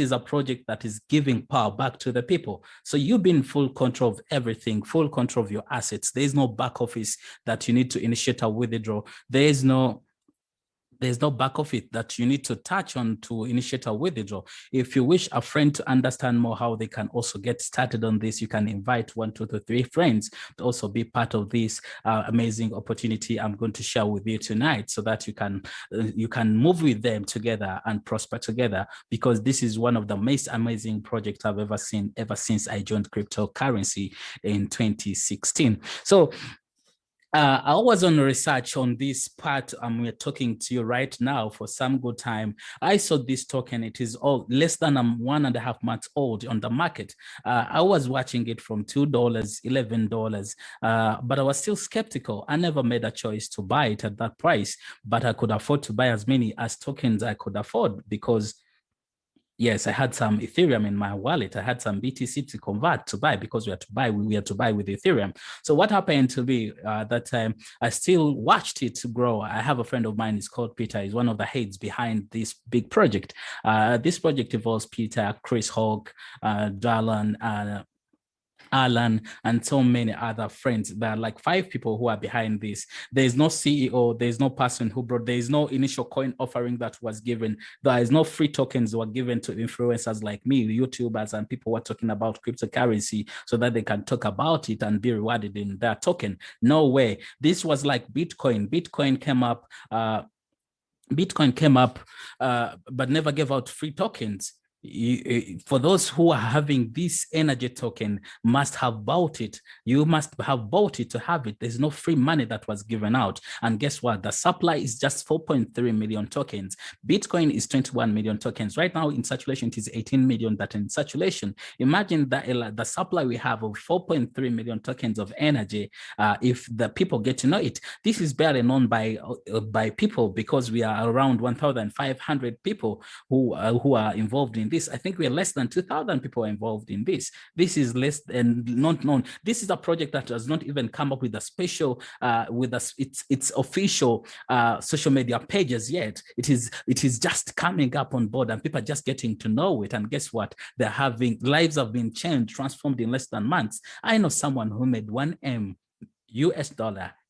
is a project that is giving power back to the people. So you've been in full control of everything, full control of your assets. There's no back office that you need to initiate a withdrawal. There's no back of it that you need to touch on to initiate a withdrawal. If you wish a friend to understand more how they can also get started on this, you can invite 1, 2 to 3 friends to also be part of this amazing opportunity I'm going to share with you tonight, so that you can move with them together and prosper together, because this is one of the most amazing projects I've ever seen ever since I joined cryptocurrency in 2016. So I was on research on this part. We're talking to you right now for some good time. I saw this token. It is all less than 1.5 months old on the market. I was watching it from $2, $11, but I was still skeptical. I never made a choice to buy it at that price, but I could afford to buy as many as tokens I could afford, because yes, I had some Ethereum in my wallet. I had some BTC to convert to buy, because we had to buy with Ethereum. So what happened to me that time, I still watched it grow. I have a friend of mine, he's called Peter. He's one of the heads behind this big project. This project involves Peter, Chris Hawk, Darlan, Alan, and so many other friends. There are like 5 people who are behind this. There's no CEO, there's no person who brought, there's no initial coin offering that was given. There is no free tokens that were given to influencers like me, YouTubers, and people who are talking about cryptocurrency so that they can talk about it and be rewarded in their token. No way. This was like Bitcoin. Bitcoin came up, but never gave out free tokens. For those who are having this NRGY token, must have bought it. You must have bought it to have it. There's no free money that was given out. And guess what? The supply is just 4.3 million tokens. Bitcoin is 21 million tokens. Right now in circulation, it is 18 million that in circulation. Imagine that the supply we have of 4.3 million tokens of NRGY. If the people get to know it, this is barely known by people, because we are around 1,500 people who are involved in this. I think we're less than 2,000 people involved in this. This is less than not known. This is a project that does not even come up with a special, its official social media pages yet. It is just coming up on board, and people are just getting to know it. And guess what? Lives have been changed, transformed in less than months. I know someone who made $1 US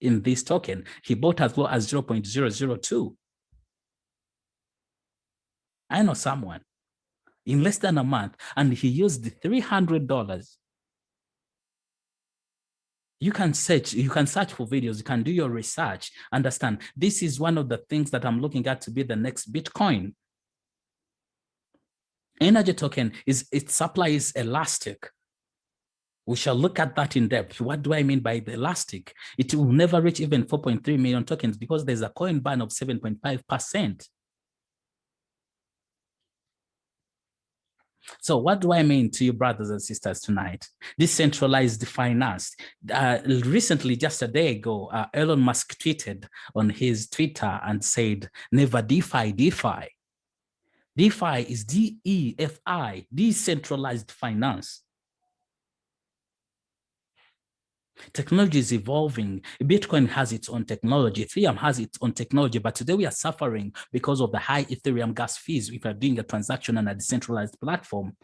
in this token. He bought as low as 0.002. I know someone in less than a month, and he used $300. You can search for videos, you can do your research, understand. This is one of the things that I'm looking at to be the next Bitcoin. NRGY token, its supply is elastic. We shall look at that in depth. What do I mean by the elastic? It will never reach even 4.3 million tokens, because there's a coin ban of 7.5%. So what do I mean to you, brothers and sisters, tonight? Decentralized finance. Recently, just a day ago, Elon Musk tweeted on his Twitter and said, never DeFi, DeFi. DeFi is DEFI, decentralized finance. Technology is evolving. Bitcoin has its own technology. Ethereum has its own technology. But today we are suffering because of the high Ethereum gas fees if you're doing a transaction on a decentralized platform.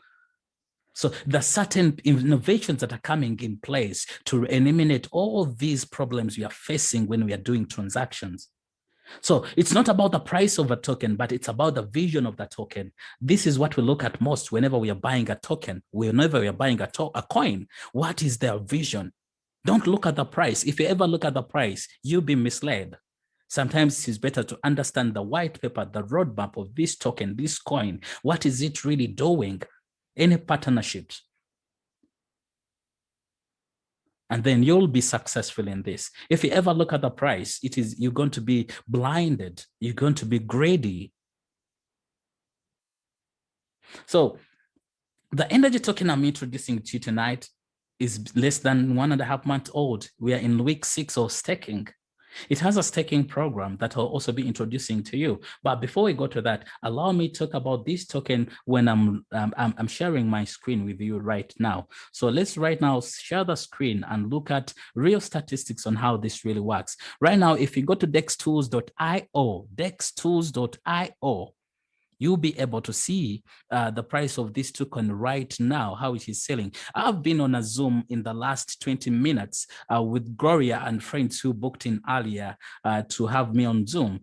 So there are certain innovations that are coming in place to eliminate all these problems we are facing when we are doing transactions. So it's not about the price of a token, but it's about the vision of the token. This is what we look at most whenever we are buying a token, whenever we are buying a coin. What is their vision? Don't look at the price. If you ever look at the price, you'll be misled. Sometimes it's better to understand the white paper, the roadmap of this token, this coin. What is it really doing? Any partnerships? And then you'll be successful in this. If you ever look at the price, you're going to be blinded. You're going to be greedy. So the NRGY token I'm introducing to you tonight is less than 1.5 months old. We are in week 6 of staking. It has a staking program that I'll also be introducing to you. But before we go to that, allow me to talk about this token when I'm sharing my screen with you right now. So let's right now share the screen and look at real statistics on how this really works. Right now, if you go to dextools.io, you'll be able to see the price of this token right now, how it is selling. I've been on a Zoom in the last 20 minutes with Gloria and friends who booked in earlier to have me on Zoom.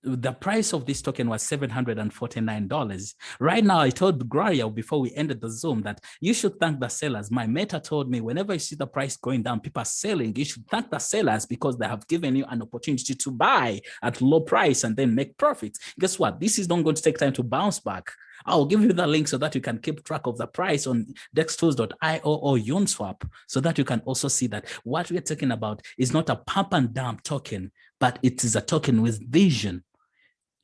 The price of this token was $749. Right now, I told Gloria before we ended the Zoom that you should thank the sellers. My meta told me whenever you see the price going down, people are selling, you should thank the sellers because they have given you an opportunity to buy at low price and then make profits. Guess what? This is not going to take time to bounce back. I'll give you the link so that you can keep track of the price on dextools.io or Uniswap so that you can also see that what we're talking about is not a pump and dump token, but it is a token with vision.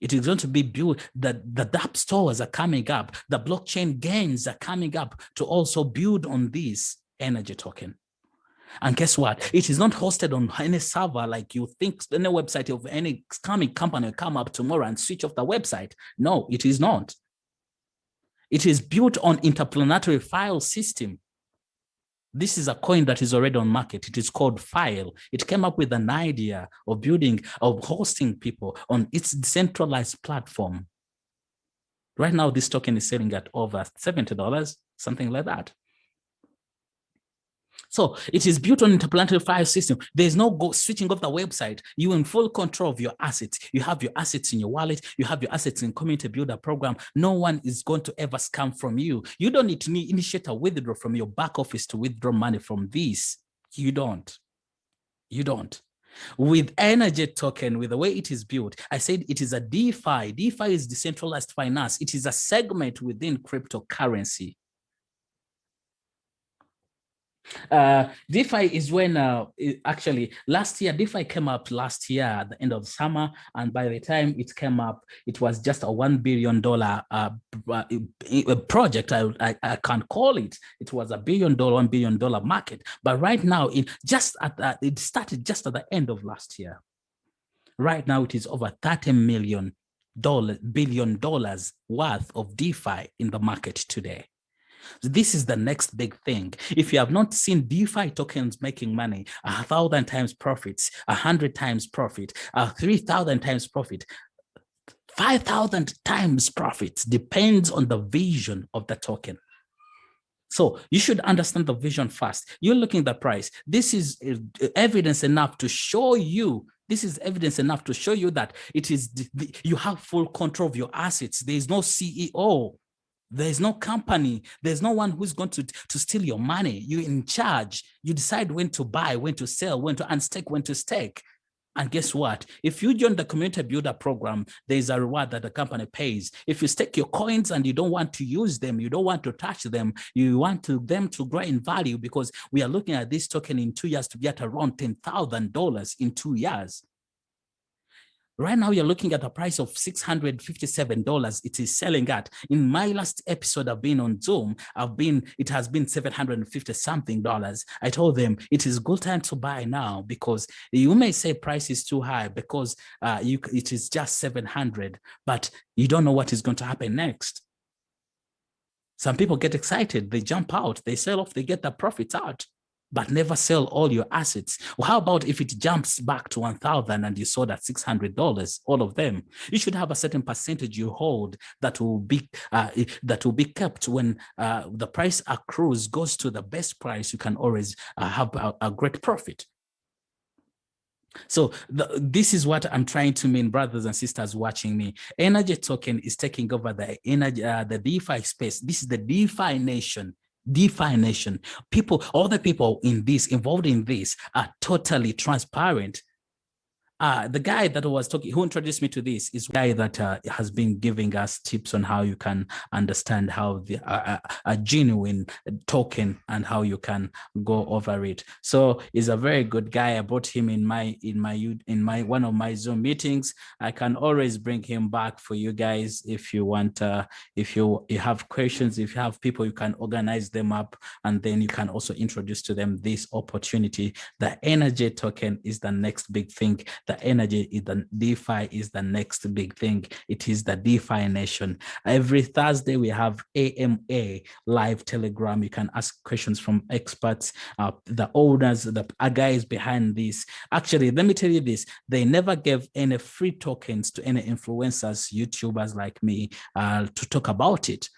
It is going to be built, the dApp stores are coming up, the blockchain gains are coming up to also build on this energy token. And guess what? It is not hosted on any server like you think any website of any scamming company will come up tomorrow and switch off the website. No, it is not. It is built on interplanetary file system. This is a coin that is already on market. It is called File. It came up with an idea of hosting people on its decentralized platform. Right now, this token is selling at over $70, something like that. So it is built on interplanetary file system. There's no switching off the website. You're in full control of your assets. You have your assets in your wallet. You have your assets in Community Builder program. No one is going to ever scam from you. You don't need to initiate a withdrawal from your back office to withdraw money from this. You don't. You don't. With NRGY token, with the way it is built, I said it is a DeFi. DeFi is decentralized finance. It is a segment within cryptocurrency. DeFi is when actually last year, DeFi came up last year at the end of summer. And by the time it came up, it was just a $1 billion project. I can't call it. It was $1 billion market. But right now, it started just at the end of last year. Right now, it is over $30 billion worth of DeFi in the market today. So this is the next big thing. If you have not seen DeFi tokens making money, 1,000 times profits, 100 times profit, 3,000 times profit, 5,000 times profits, depends on the vision of the token. So you should understand the vision first. You're looking at the price. This is evidence enough to show you. This is evidence enough to show you that it is you have full control of your assets. There is no CEO. There's no company. There's no one who's going to steal your money. You're in charge. You decide when to buy, when to sell, when to unstake, when to stake. And guess what? If you join the Community Builder program, there's a reward that the company pays. If you stake your coins and you don't want to use them, you don't want to touch them, you want them to grow in value, because we are looking at this token in 2 years to be at around $10,000 in 2 years. Right now, you're looking at a price of $657. It is selling at. In my last episode, I've been on Zoom. It has been $750 something. I told them it is good time to buy now, because you may say price is too high because it is just 700, but you don't know what is going to happen next. Some people get excited, they jump out, they sell off, they get the profits out, but never sell all your assets. Well, how about if it jumps back to 1,000 and you sold at $600, all of them? You should have a certain percentage you hold that will be kept when the price accrues, goes to the best price. You can always have a great profit. So this is what I'm trying to mean, brothers and sisters watching me. NRGY token is taking over the DeFi space. This is the DeFi nation. DeFi nation. All the people involved in this are totally transparent. The guy that was talking, who introduced me to this, is a guy that has been giving us tips on how you can understand how a genuine token and how you can go over it. So he's a very good guy. I brought him in one of my Zoom meetings. I can always bring him back for you guys if you want. If you have questions, if you have people, you can organize them up, and then you can also introduce to them this opportunity. The NRGY token is the next big thing the energy is the DeFi is the next big thing. It is the DeFi nation. Every Thursday we have AMA live Telegram. You can ask questions from experts, the owners, the guys behind this. Actually, let me tell you this: they never gave any free tokens to any influencers, YouTubers like me, to talk about it.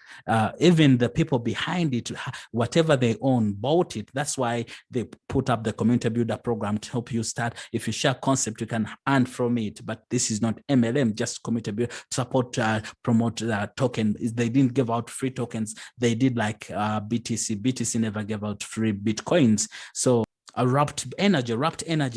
Even the people behind it, whatever they own, bought it. That's why they put up the community builder program to help you start. If you share concept, you can earn from it. But this is not MLM, just community builder, support, promote token. They didn't give out free tokens. They did like BTC. BTC never gave out free Bitcoins. So wrapped energy.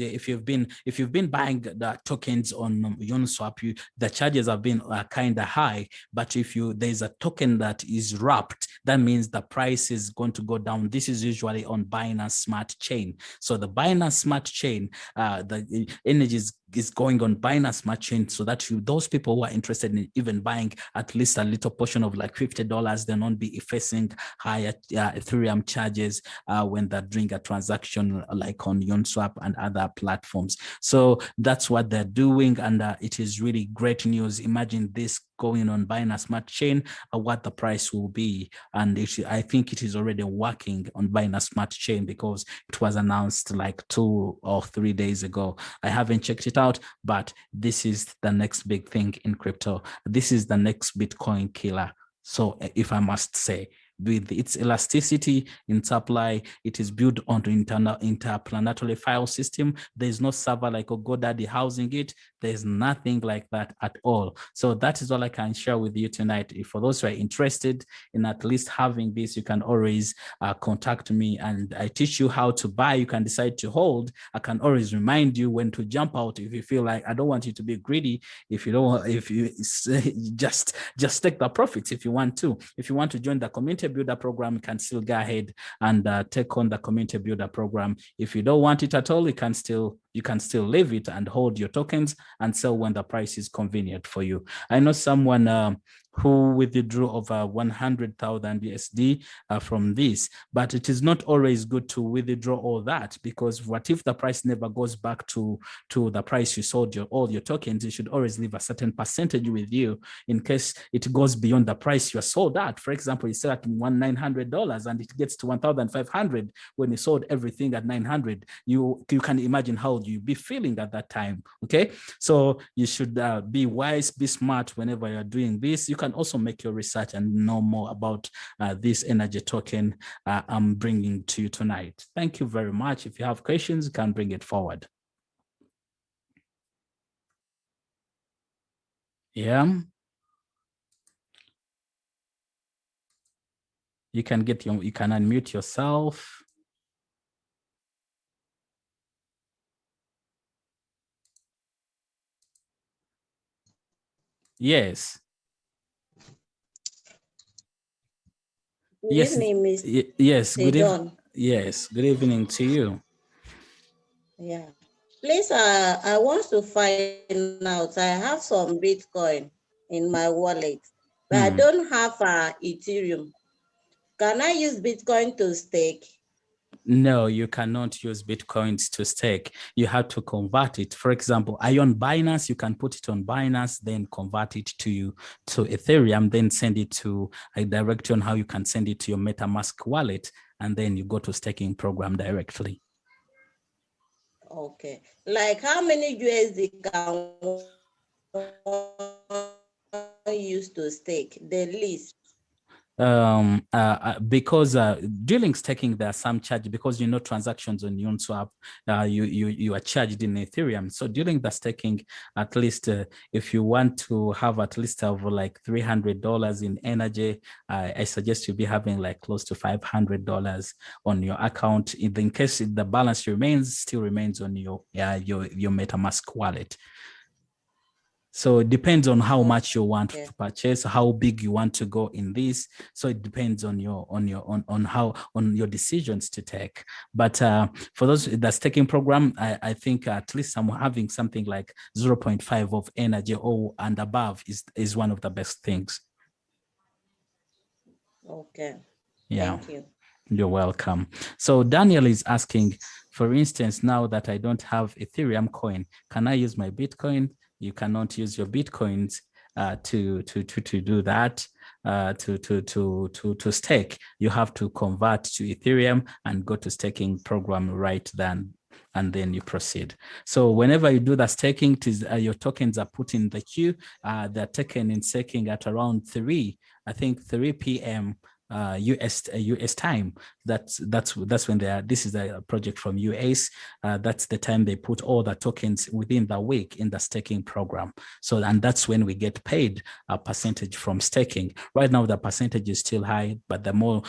If you've been buying the tokens on Uniswap, the charges have been kind of high. But if there's a token that is wrapped, that means the price is going to go down. This is usually on Binance Smart Chain. So the Binance Smart Chain, the energy is going on Binance Smart Chain, so that those people who are interested in even buying at least a little portion of like $50, they'll not be facing higher Ethereum charges when they're doing a transaction like on Uniswap and other platforms. So that's what they're doing, and it is really great news. Imagine this going on Binance Smart Chain, what the price will be. And I think it is already working on Binance Smart Chain because it was announced like 2 or 3 days ago. I haven't checked it out, but this is the next big thing in crypto. This is the next Bitcoin killer. So if I must say, with its elasticity in supply, it is built on the interplanetary file system. There's no server like a GoDaddy housing it. There's nothing like that at all. So that is all I can share with you tonight. If for those who are interested in at least having this, you can always contact me, and I teach you how to buy. You can decide to hold. I can always remind you when to jump out if you feel like I don't want you to be greedy. If you don't, if you just take the profits if you want to. If you want to join the community builder program, you can still go ahead and take on the community builder program. If you don't want it at all, you can still leave it and hold your tokens and sell when the price is convenient for you. I know someone who withdrew over 100,000 USD from this, but it is not always good to withdraw all that, because what if the price never goes back to the price you sold all your tokens? You should always leave a certain percentage with you in case it goes beyond the price you sold at. For example, you sell at $900 and it gets to 1,500 when you sold everything at 900. You can imagine how you be feeling at that time. Okay, so you should be wise, be smart whenever you're doing this. You can also make your research and know more about this energy token I'm bringing to you tonight. Thank you very much. If you have questions, you can bring it forward. Yeah. You can unmute yourself. Yes. Good evening, Miss. Yes. Good evening. Yes. Good evening to you. Yeah. Please, I want to find out. I have some Bitcoin in my wallet, but I don't have Ethereum. Can I use Bitcoin to stake? No, you cannot use Bitcoins to stake. You have to convert it. For example, are you on Binance? You can put it on Binance, then convert it to Ethereum, then send it to a direction on how you can send it to your MetaMask wallet, and then you go to staking program directly. Okay. Like how many USD can one use to stake? The least. Because during staking there are some charge, because transactions on Uniswap you are charged in Ethereum. So during the staking, at least if you want to have at least over like $300 in energy, I suggest you be having like close to $500 on your account. In case the balance still remains on your MetaMask wallet. So it depends on how much you want to purchase, how big you want to go in this. So it depends on your decisions to take. But for those the staking program, I think at least I'm having something like 0.5 of energy or and above is one of the best things. Okay. Yeah. Thank you. You're welcome. So Daniel is asking, for instance, now that I don't have Ethereum coin, can I use my Bitcoin? You cannot use your Bitcoins to do that. To stake, you have to convert to Ethereum and go to staking program right then, and then you proceed. So whenever you do the staking, your tokens are put in the queue. They're taken in staking at around 3 p.m. US time. That's when they are. This is a project from US. That's the time they put all the tokens within the week in the staking program. So, and that's when we get paid a percentage from staking. Right now, the percentage is still high, but the more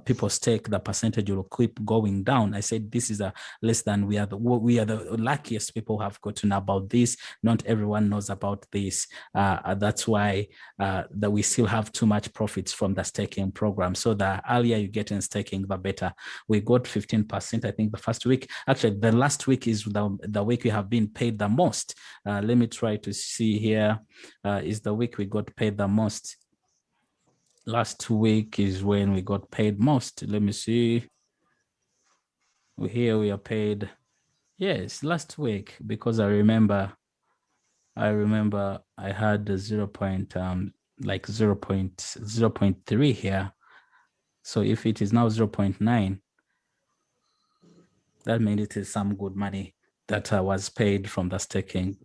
people stake, the percentage will keep going down. I said this is a less than we are the luckiest people who have gotten about this. Not everyone knows about this. That's why that we still have too much profits from the staking program. So the earlier you get in staking, the better. We got 15%, I think, the first week. Actually, the last week is the week we have been paid the most. Let me try to see here. Is the week we got paid the most. Last week is when we got paid most. Let me see. Here we are paid. Yes, last week, because I remember I had the 0.3 here. So if it is now 0.9, that means it is some good money that was paid from the staking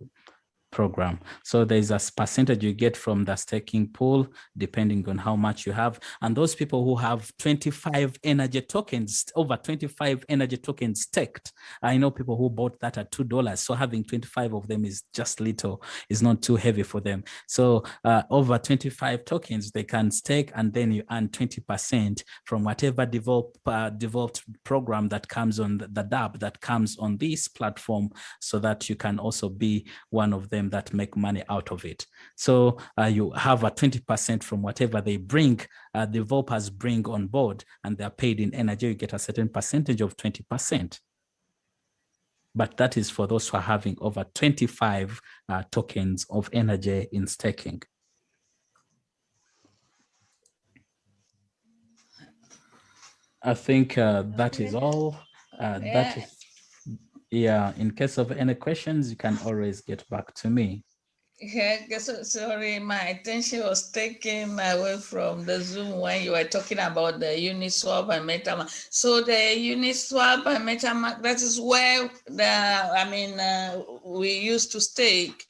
program. So there's a percentage you get from the staking pool, depending on how much you have. And those people who have 25 energy tokens, over 25 energy tokens staked, I know people who bought that at $2. So having 25 of them is just little, is not too heavy for them. So over 25 tokens, they can stake, and then you earn 20% from whatever developed program that comes on the DApp that comes on this platform, so that you can also be one of them that make money out of it. So you have a 20% from whatever they bring, the developers bring on board, and they're paid in energy. You get a certain percentage of 20%. But that is for those who are having over 25 tokens of energy in staking. I think that is all. That is, yeah, in case of any questions, you can always get back to me. Yeah, sorry, my attention was taken away from the Zoom when you were talking about the Uniswap and MetaMask. So the Uniswap and MetaMask, that is where we used to stake.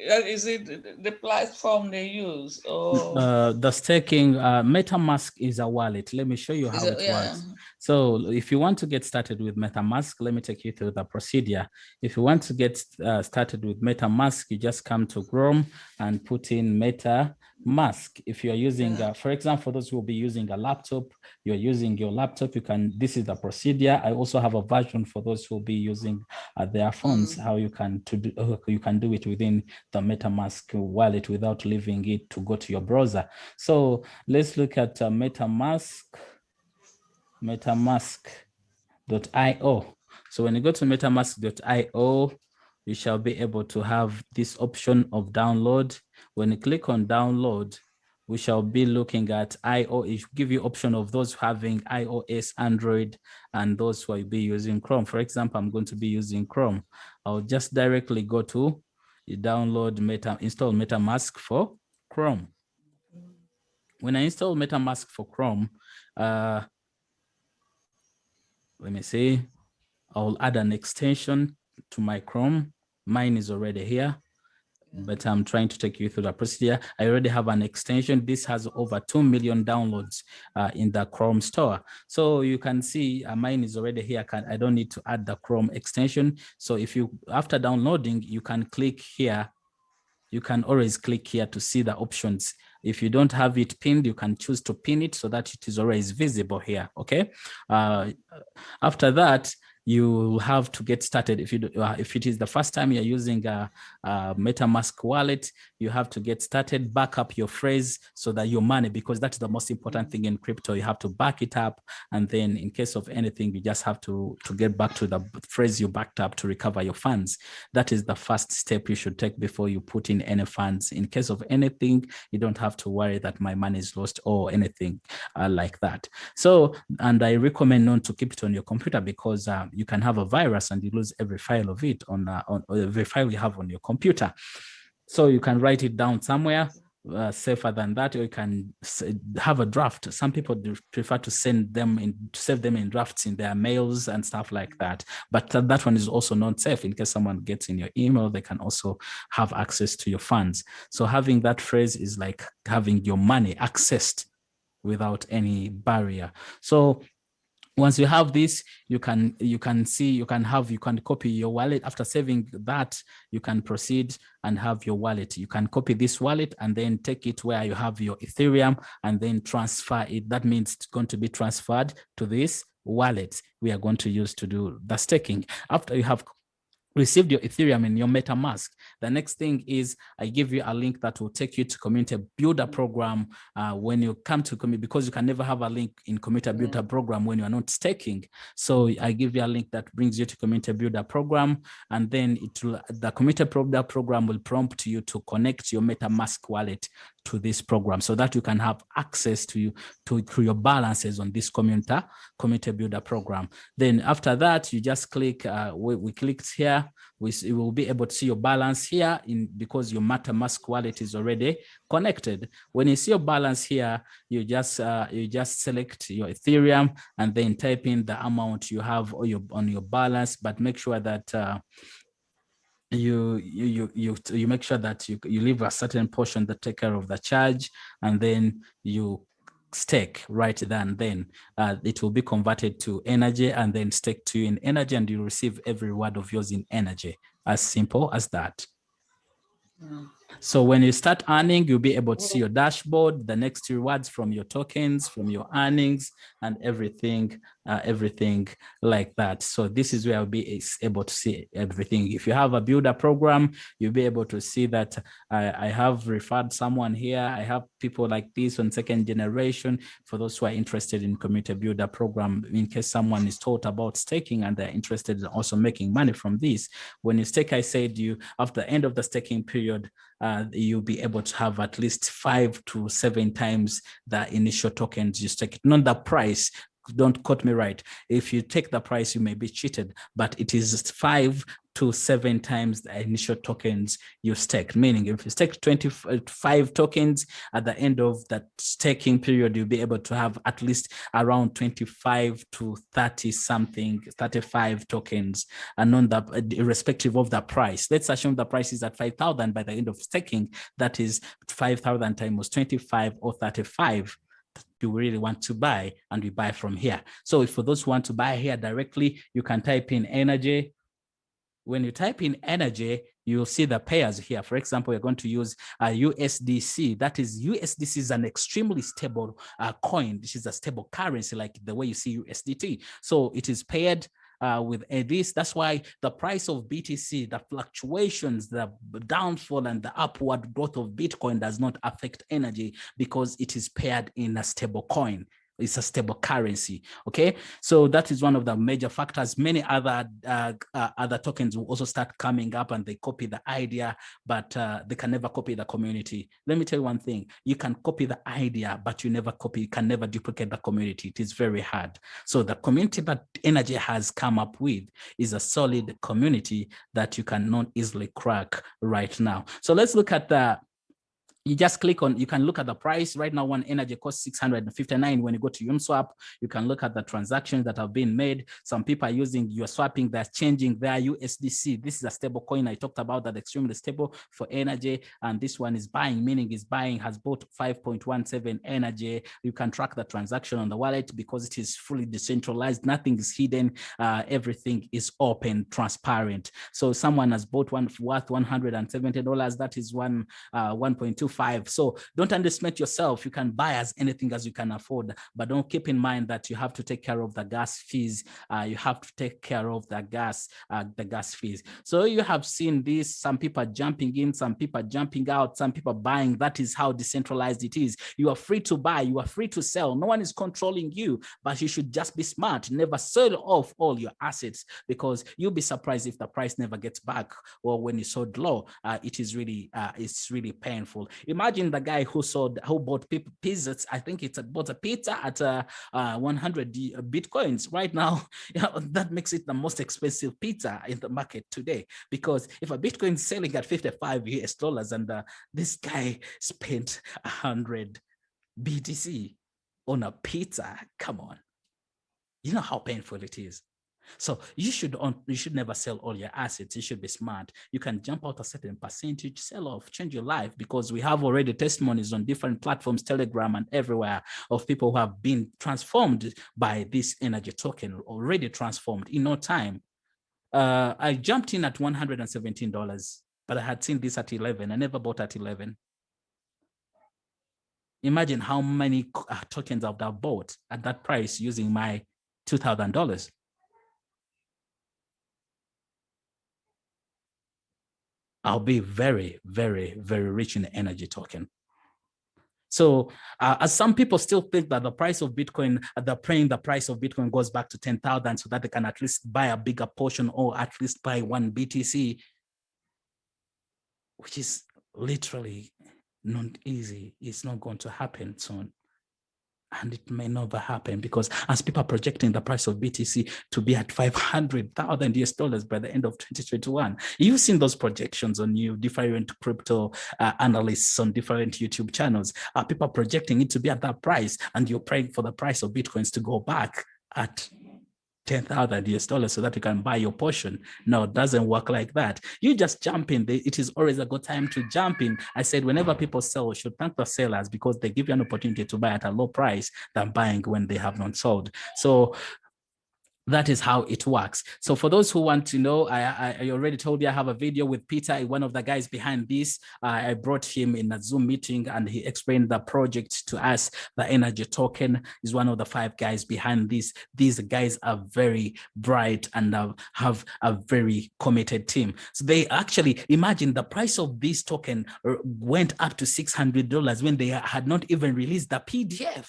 Is it the platform they use? Or the staking, MetaMask is a wallet. Let me show you how it works. So if you want to get started with MetaMask, let me take you through the procedure. If you want to get started with MetaMask, you just come to Chrome and put in MetaMask. If you're using, for example, for those who will be using a laptop, you're using your laptop, you can, this is the procedure. I also have a version for those who will be using their phones, how you can do it within the MetaMask wallet without leaving it to go to your browser. So let's look at metamask.io. So when you go to metamask.io, you shall be able to have this option of download. When you click on download, we shall be looking at IO. It will give you option of those having iOS, Android, and those who will be using Chrome. For example, I'm going to be using Chrome. I'll just directly go to download install MetaMask for Chrome. When I install MetaMask for Chrome, let me see, I'll add an extension to my Chrome. Mine is already here, but I'm trying to take you through the procedure. I already have an extension. This has over 2 million downloads in the Chrome store. So you can see mine is already here. I don't need to add the Chrome extension. So if you, after downloading, you can click here. You can always click here to see the options. If you don't have it pinned, you can choose to pin it so that it is always visible here, okay? After that, you have to get started. If it is the first time you're using a MetaMask wallet, you have to get started, back up your phrase so that your money, because that's the most important thing in crypto, you have to back it up, and then in case of anything, you just have to get back to the phrase you backed up to recover your funds. That is the first step you should take before you put in any funds. In case of anything, you don't have to worry that my money is lost or anything like that. So, and I recommend not to keep it on your computer, because you can have a virus and you lose every file of it on every file you have on your computer. So you can write it down somewhere safer than that, or you can have a draft. Some people do prefer to save them in drafts in their mails and stuff like that, but that one is also not safe. In case someone gets in your email, they can also have access to your funds. So having that phrase is like having your money accessed without any barrier. So once you have this, you can copy your wallet. After saving that, you can proceed and have your wallet. You can copy this wallet and then take it where you have your Ethereum and then transfer it. That means it's going to be transferred to this wallet we are going to use to do the staking. After you have received your Ethereum in your MetaMask, the next thing is I give you a link that will take you to Community Builder program. When you come to community, because you can never have a link in Community Builder program when you are not staking. So I give you a link that brings you to Community Builder program, and then the Community Builder program will prompt you to connect your MetaMask wallet to this program so that you can have access to your balances on this Community Builder program. Then after that, you just click, we clicked here, we will be able to see your balance here because your MetaMask wallet is already connected. When you see your balance here, you just select your Ethereum and then type in the amount you have on your balance, but make sure that you make sure that you leave a certain portion that take care of the charge, and then you stake right then. It will be converted to NRGY and then stake to you in NRGY, and you receive every reward of yours in NRGY. As simple as that. So when you start earning, you'll be able to see your dashboard, the next rewards from your tokens, from your earnings, and everything like that. So this is where I'll be able to see everything. If you have a builder program, you'll be able to see that I have referred someone here. I have people like this on second generation. For those who are interested in Community Builder program, in case someone is taught about staking and they're interested in also making money from this, when you stake, I said after the end of the staking period, you'll be able to have at least 5 to 7 times the initial tokens you stake. Not the price. Don't quote me right. If you take the price, you may be cheated, but it is 5 to 7 times the initial tokens you staked. Meaning, if you stake 25 tokens at the end of that staking period, you'll be able to have at least around 25 to 35 tokens, and on the irrespective of the price. Let's assume the price is at 5,000 by the end of staking. That is 5,000 times 25 or 35. You really want to buy, and we buy from here. So for those who want to buy here directly, you can type in NRGY. When you type in NRGY, you'll see the pairs here. For example, we're going to use USDC. That is, USDC is an extremely stable coin. This is a stable currency, like the way you see USDT. So it is paired with this. That's why the price of BTC, the fluctuations, the downfall and the upward growth of Bitcoin does not affect NRGY, because it is paired in a stable coin. It's a stable currency. Okay, so that is one of the major factors. Many other tokens will also start coming up, and they copy the idea, but they can never copy the community. Let me tell you one thing: you can copy the idea, but you can never duplicate the community. It is very hard. So the community that NRGY has come up with is a solid community that you cannot easily crack right now. So let's look at you just click on, you can look at the price. Right now, one NRGY costs 659. When you go to Uniswap, you can look at the transactions that have been made. Some people are you're swapping, they're changing their USDC. This is a stable coin. I talked about that, extremely stable for NRGY. And this one is buying, meaning is buying, has bought 5.17 NRGY. You can track the transaction on the wallet because it is fully decentralized. Nothing is hidden. Everything is open, transparent. So someone has bought one worth $170. That is 1.25 0.25. So don't underestimate yourself. You can buy as anything as you can afford, but don't keep in mind that you have to take care of the gas fees. You have to take care of the gas fees. So you have seen this, some people are jumping in, some people are jumping out, some people are buying. That is how decentralized it is. You are free to buy, you are free to sell. No one is controlling you, but you should just be smart. Never sell off all your assets, because you'll be surprised if the price never gets back, or when it's sold low, it's really painful. Imagine the guy who bought pizzas. I think it's bought a pizza at 100 Bitcoins right now. That makes it the most expensive pizza in the market today, because if a Bitcoin is selling at 55 US dollars and this guy spent 100 BTC on a pizza, come on. You know how painful it is. So you should never sell all your assets. You should be smart. You can jump out a certain percentage, sell off, change your life, because we have already testimonies on different platforms, Telegram and everywhere, of people who have been transformed by this energy token, already transformed in no time. I jumped in at $117, but I had seen this at 11. I never bought at 11. Imagine how many tokens I would have bought at that price using my $2,000. I'll be very, very, very rich in the energy token. So as some people still think that the price of Bitcoin, they're praying the price of Bitcoin goes back to 10,000 so that they can at least buy a bigger portion, or at least buy one BTC, which is literally not easy. It's not going to happen soon. And it may never happen, because as people are projecting the price of BTC to be at 500,000 US dollars by the end of 2021, you've seen those projections on different crypto analysts on different YouTube channels. People are projecting it to be at that price, and you're praying for the price of Bitcoins to go back at 10,000 US dollars so that you can buy your portion. No, it doesn't work like that. You just jump in. It is always a good time to jump in. I said, whenever people sell, you should thank the sellers, because they give you an opportunity to buy at a low price than buying when they have not sold. So that is how it works. So for those who want to know, I already told you I have a video with Peter, one of the guys behind this. I brought him in a Zoom meeting, and he explained the project to us. The energy token is one of the 5 guys behind this. These guys are very bright and have a very committed team. So they actually, imagine the price of this token went up to $600 when they had not even released the PDF.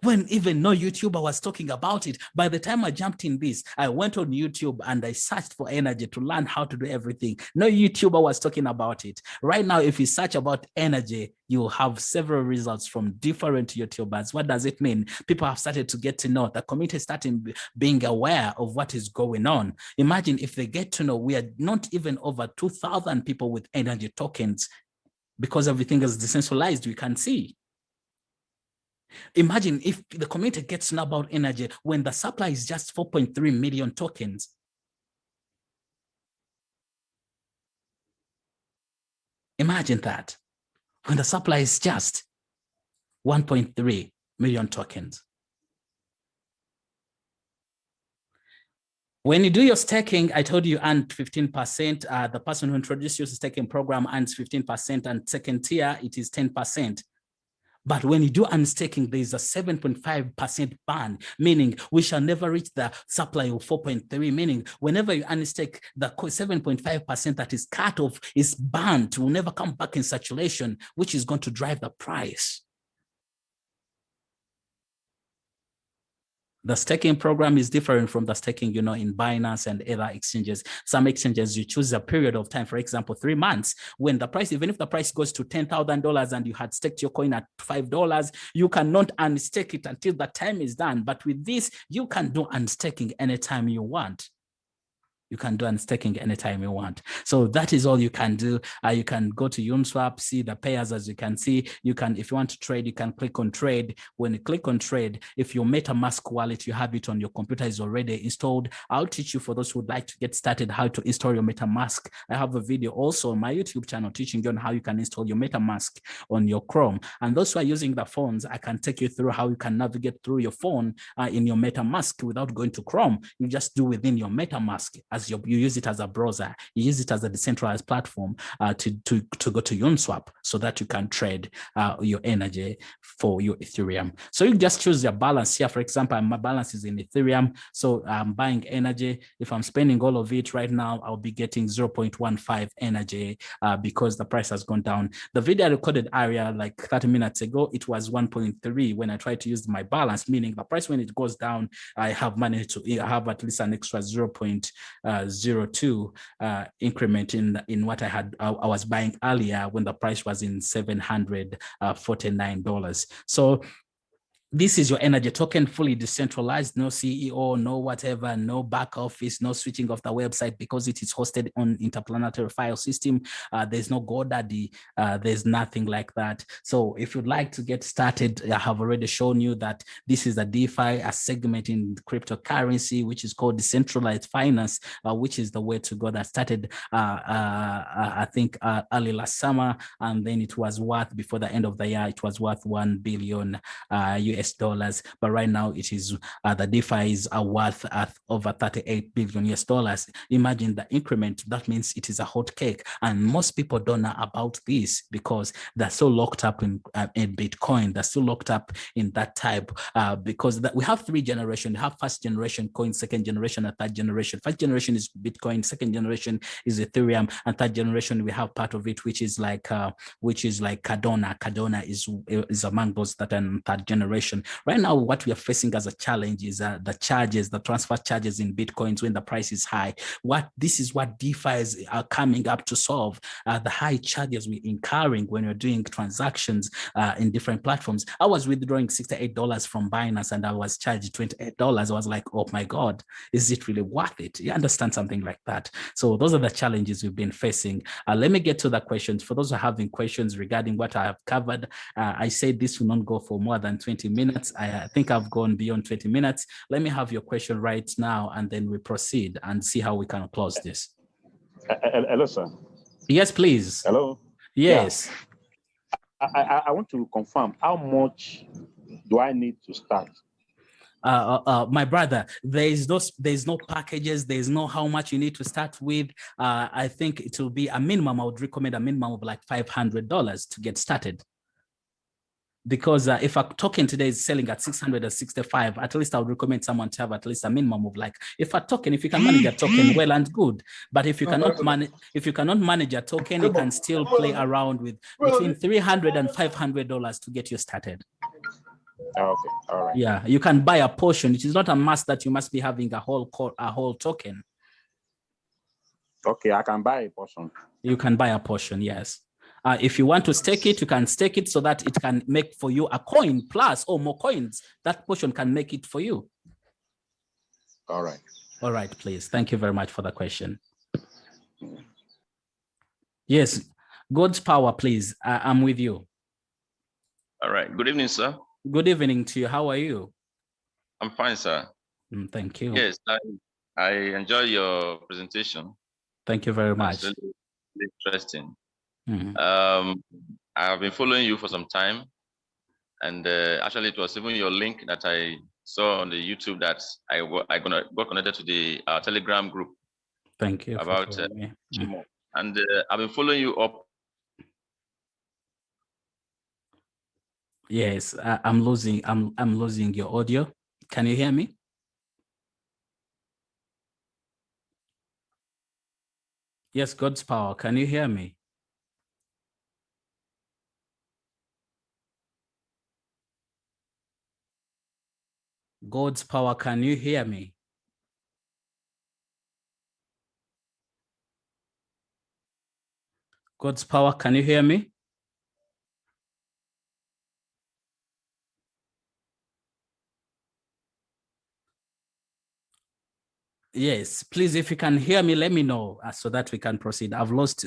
When even no YouTuber was talking about it. By the time I jumped in this, I went on YouTube and I searched for energy to learn how to do everything. No YouTuber was talking about it. Right now, if you search about energy, you'll have several results from different YouTubers. What does it mean? People have started to get to know. The community is starting being aware of what is going on. Imagine if they get to know we are not even over 2,000 people with energy tokens, because everything is decentralized, we can see. Imagine if the community gets to know about energy when the supply is just 4.3 million tokens. Imagine that, when the supply is just 1.3 million tokens. When you do your staking, I told you earn 15%. The person who introduced you to the staking program earns 15%, and second tier, it is 10%. But when you do unstaking, there is a 7.5% ban, meaning we shall never reach the supply of 4.3, meaning whenever you unstake, the 7.5% that is cut off is banned, will never come back in circulation, which is going to drive the price. The staking program is different from the staking, in Binance and other exchanges. Some exchanges, you choose a period of time, for example, 3 months, when the price, even if the price goes to $10,000 and you had staked your coin at $5, you cannot unstake it until the time is done. But with this, you can do unstaking anytime you want. You can do unstaking anytime you want. So that is all you can do. You can go to Uniswap, see the pairs as you can see. You can, if you want to trade, you can click on trade. When you click on trade, if your MetaMask wallet, you have it on your computer, is already installed. I'll teach you, for those who would like to get started, how to install your MetaMask. I have a video also on my YouTube channel teaching you on how you can install your MetaMask on your Chrome. And those who are using the phones, I can take you through how you can navigate through your phone in your MetaMask without going to Chrome. You just do within your MetaMask. As as you use it as a browser, you use it as a decentralized platform to go to Uniswap so that you can trade your energy for your Ethereum. So you just choose your balance here. For example, my balance is in Ethereum, so I'm buying energy. If I'm spending all of it right now, I'll be getting 0.15 energy because the price has gone down. The video I recorded earlier, like 30 minutes ago, it was 1.3 when I tried to use my balance, meaning the price when it goes down, I have managed to have at least an extra 0.02 increment in what I was buying earlier when the price was in $749. So this is your energy token, fully decentralized, no CEO, no whatever, no back office, no switching of the website because it is hosted on interplanetary file system. There's no GoDaddy, there's nothing like that. So if you'd like to get started, I have already shown you that this is a DeFi, a segment in cryptocurrency, which is called decentralized finance, which is the way to go. That started, I think, early last summer, and then it was worth, before the end of the year, it was worth $1 billion US dollars, but right now it is the DeFi is worth over 38 billion US dollars. Imagine the increment. That means it is a hot cake, and most people don't know about this because they're so locked up in Bitcoin. They're still locked up in that type because we have 3 generations. We have first generation coin, second generation, and third generation. First generation is Bitcoin, second generation is Ethereum, and third generation we have part of it which is like Cardano. Cardano is among those that are in third generation. Right now, what we are facing as a challenge is the charges, the transfer charges in Bitcoins when the price is high. This is what DeFi are coming up to solve. The high charges we're incurring when you're doing transactions in different platforms. I was withdrawing $68 from Binance and I was charged $28. I was like, oh my God, is it really worth it? You understand something like that? So those are the challenges we've been facing. Let me get to the questions. For those who are having questions regarding what I have covered, I said this will not go for more than 20 minutes. I think I've gone beyond 20 minutes. Let me have your question right now, and then we proceed and see how we can close this. Hello, sir. Yes, please. Hello. Yes. Yeah. I want to confirm, how much do I need to start? My brother, there's no packages, there's no how much you need to start with. I think it will be a minimum. I would recommend a minimum of like $500 to get started. Because if a token today is selling at 665, at least I would recommend someone to have at least a minimum of like, if you can manage a token, well and good. But if you cannot manage a token, you can still play around with between $300 and $500 to get you started. Okay, all right. Yeah, you can buy a portion. It is not a must that you must be having a whole token. Okay, I can buy a portion. You can buy a portion, yes. If you want to stake it, you can stake it so that it can make for you a coin plus or more coins. That portion can make it for you. All right. All right, please. Thank you very much for the question. Yes, God's power, please. I'm with you. All right. Good evening, sir. Good evening to you. How are you? I'm fine, sir. Thank you. Yes, I enjoy your presentation. Thank you very much. It's really interesting. Mm-hmm. I have been following you for some time, and actually it was even your link that I saw on the YouTube that I got connected to the Telegram group. Thank you about and I've been following you up. Yes, I'm losing your audio. Can you hear me? Yes, God's power. Can you hear me? God's power, can you hear me? God's power, can you hear me? Yes, please, if you can hear me, let me know so that we can proceed. I've lost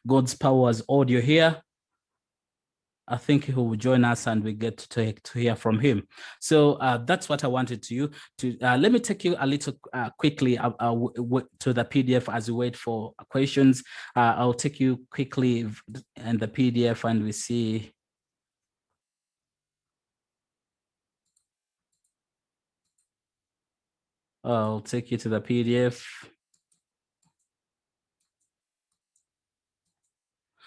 God's power's audio here. I think he will join us and we get to hear from him. So that's what I wanted to let me take you a little quickly to the PDF as we wait for questions. I'll take you quickly in the PDF and we see. I'll take you to the PDF.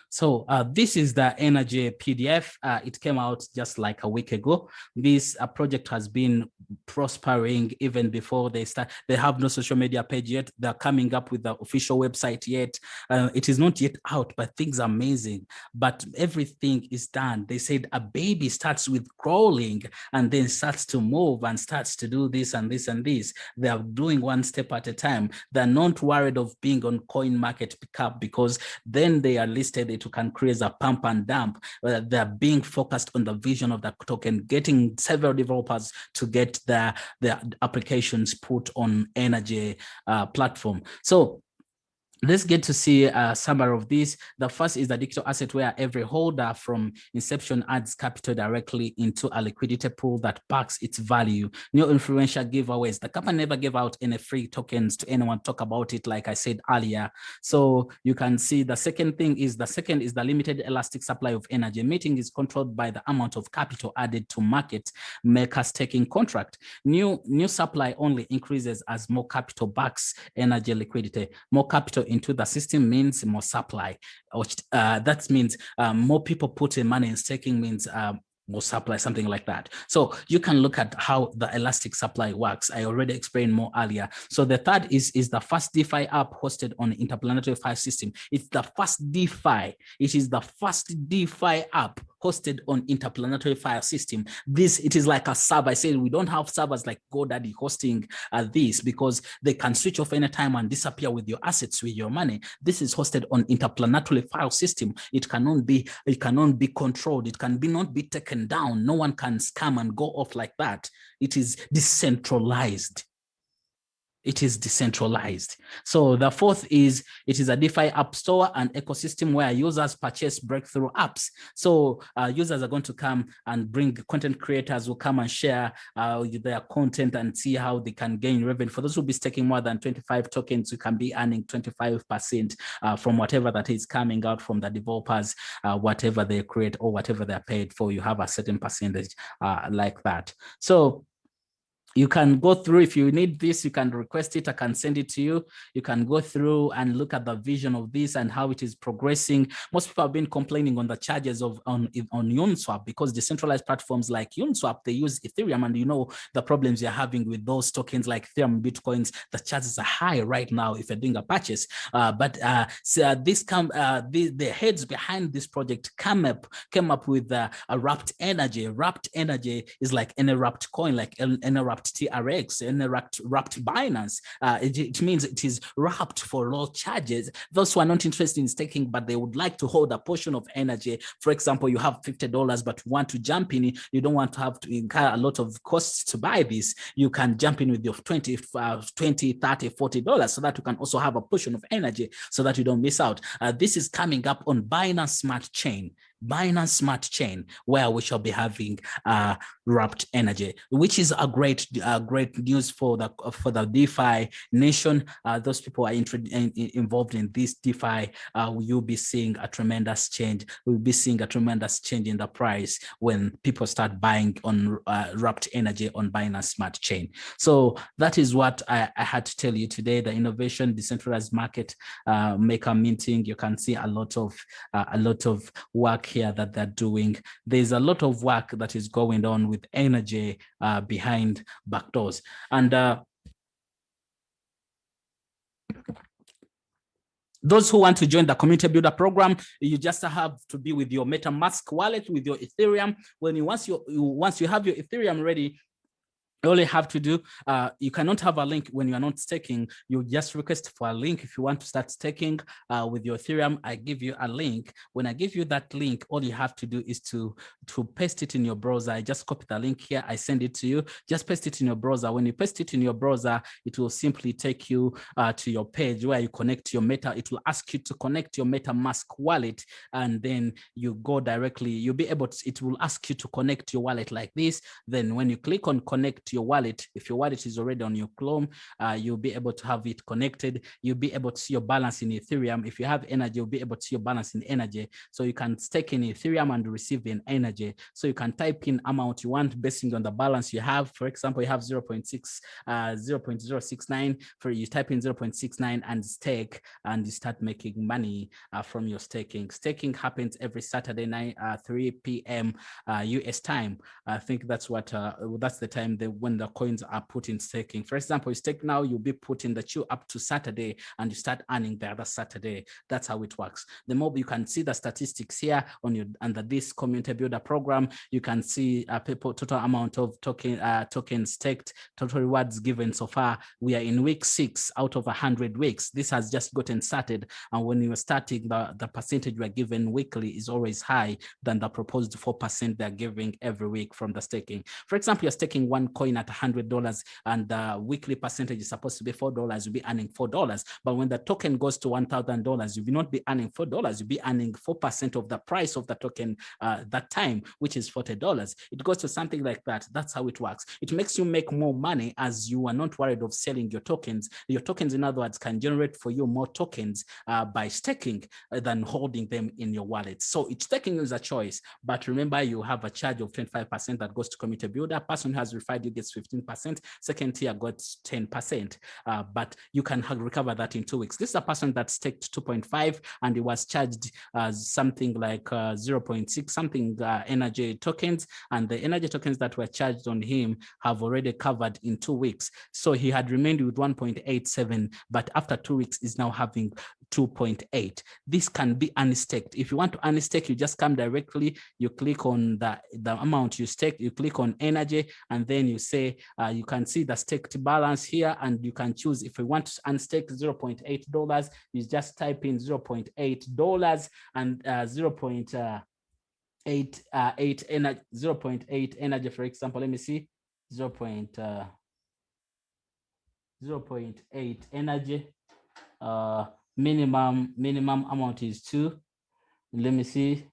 So this is the NRGY PDF. It came out just like a week ago. This project has been prospering even before they start. They have no social media page yet. They're coming up with the official website yet. It is not yet out, but things are amazing. But everything is done. They said a baby starts with crawling and then starts to move and starts to do this and this and this. They are doing one step at a time. They're not worried of being on coin market pickup, because then they are listed, it can create a pump and dump. They're being focused on the vision of the token, getting several developers to get their applications put on NRGY platform. So let's get to see a summary of this. The first is the digital asset, where every holder from inception adds capital directly into a liquidity pool that backs its value. No influential giveaways. The company never gave out any free tokens to anyone. Talk about it, like I said earlier. So you can see the second is the limited elastic supply of energy. Meeting is controlled by the amount of capital added to market makers taking contract. New supply only increases as more capital backs energy liquidity. More capital into the system means more supply. That means more people put in money in staking means more supply, something like that. So you can look at how the elastic supply works. I already explained more earlier. So the third is the first DeFi app hosted on the interplanetary file system. It's the first DeFi. It is the first DeFi app hosted on interplanetary file system. It is like a server. I said we don't have servers like GoDaddy hosting this, because they can switch off anytime and disappear with your assets, with your money. This is hosted on interplanetary file system. It cannot be controlled. It can not be taken down. No one can scam and go off like that. It is decentralized. It is decentralized. So the fourth is, it is a DeFi app store and ecosystem where users purchase breakthrough apps. So users are going to come and bring content creators will come and share their content and see how they can gain revenue. For those who be staking more than 25 tokens, you can be earning 25% from whatever that is coming out from the developers, whatever they create or whatever they're paid for. You have a certain percentage like that. So you can go through, if you need this, you can request it. I can send it to you. You can go through and look at the vision of this and how it is progressing. Most people have been complaining on the charges on Uniswap, because decentralized platforms like Uniswap, they use Ethereum, and you know the problems you're having with those tokens like Ethereum, Bitcoins. The charges are high right now if you're doing a purchase. The heads behind this project came up with a wrapped energy. Wrapped energy is like any wrapped coin, like any wrapped TRX and wrapped Binance. It means it is wrapped for low charges. Those who are not interested in staking, but they would like to hold a portion of energy. For example, you have $50, but want to jump in. You don't want to have to incur a lot of costs to buy this. You can jump in with your $20, $30, $40, so that you can also have a portion of energy, so that you don't miss out. This is coming up on Binance Smart Chain. Binance Smart Chain, where we shall be having wrapped energy, which is a great news for the DeFi nation. Those people are involved in this DeFi. You'll be seeing a tremendous change. We'll be seeing a tremendous change in the price when people start buying on wrapped energy on Binance Smart Chain. So that is what I had to tell you today. The innovation decentralized market maker minting. You can see a lot of work here that they're doing. There's a lot of work that is going on with energy behind backdoors. And those who want to join the community builder program, you just have to be with your MetaMask wallet, with your Ethereum. Once you have your Ethereum ready, all you have to do, you cannot have a link when you are not staking. You just request for a link if you want to start staking with your Ethereum. I give you a link. When I give you that link, all you have to do is to paste it in your browser. I just copy the link here. I send it to you. Just paste it in your browser. When you paste it in your browser, it will simply take you to your page where you connect your Meta. It will ask you to connect your MetaMask wallet, and then you go directly. You'll be able to, it will ask you to connect your wallet like this. Then when you click on connect to your wallet. If your wallet is already on your Chrome, you'll be able to have it connected. You'll be able to see your balance in Ethereum. If you have NRGY, you'll be able to see your balance in NRGY. So you can stake in Ethereum and receive in NRGY. So you can type in amount you want based on the balance you have. For example, you have 0.069, for you type in 0.69 and stake, and you start making money from your staking. Staking happens every Saturday night, 3 p.m. US time. I think that's what that's the time when the coins are put in staking. For example, you stake now, you'll be putting the queue up to Saturday, and you start earning the other Saturday. That's how it works. The more you can see the statistics here on your under this community builder program, you can see people total amount of tokens staked, total rewards given so far. We are in week 6 out of 100 weeks. This has just gotten started, and when you're starting, the percentage we're given weekly is always high than the proposed 4% they're giving every week from the staking. For example, you're staking one coin at $100, and the weekly percentage is supposed to be $4. You'll be earning $4, but when the token goes to $1,000, you will not be earning $4. You'll be earning 4% of the price of the token that time, which is $40. It goes to something like that. That's how it works. It makes you make more money as you are not worried of selling your tokens. Your tokens, in other words, can generate for you more tokens by staking than holding them in your wallet. So each staking is a choice, but remember, you have a charge of 25% that goes to community builder. Person who has referred you gets 15%. Second tier got 10%, but you can recover that in 2 weeks. This is a person that staked 2.5 and he was charged something like 0.6 something NRGY tokens, and the NRGY tokens that were charged on him have already covered in 2 weeks. So he had remained with 1.87, but after 2 weeks is now having 2.8. This can be unstaked. If you want to unstake, you just come directly, you click on the amount you stake, you click on NRGY, and then you say, you can see the staked balance here, and you can choose if you want to unstake $0.8, you just type in $0.8 and 0.8 NRGY, for example. Let me see, 0.8 NRGY. Minimum amount is 2. Let me see.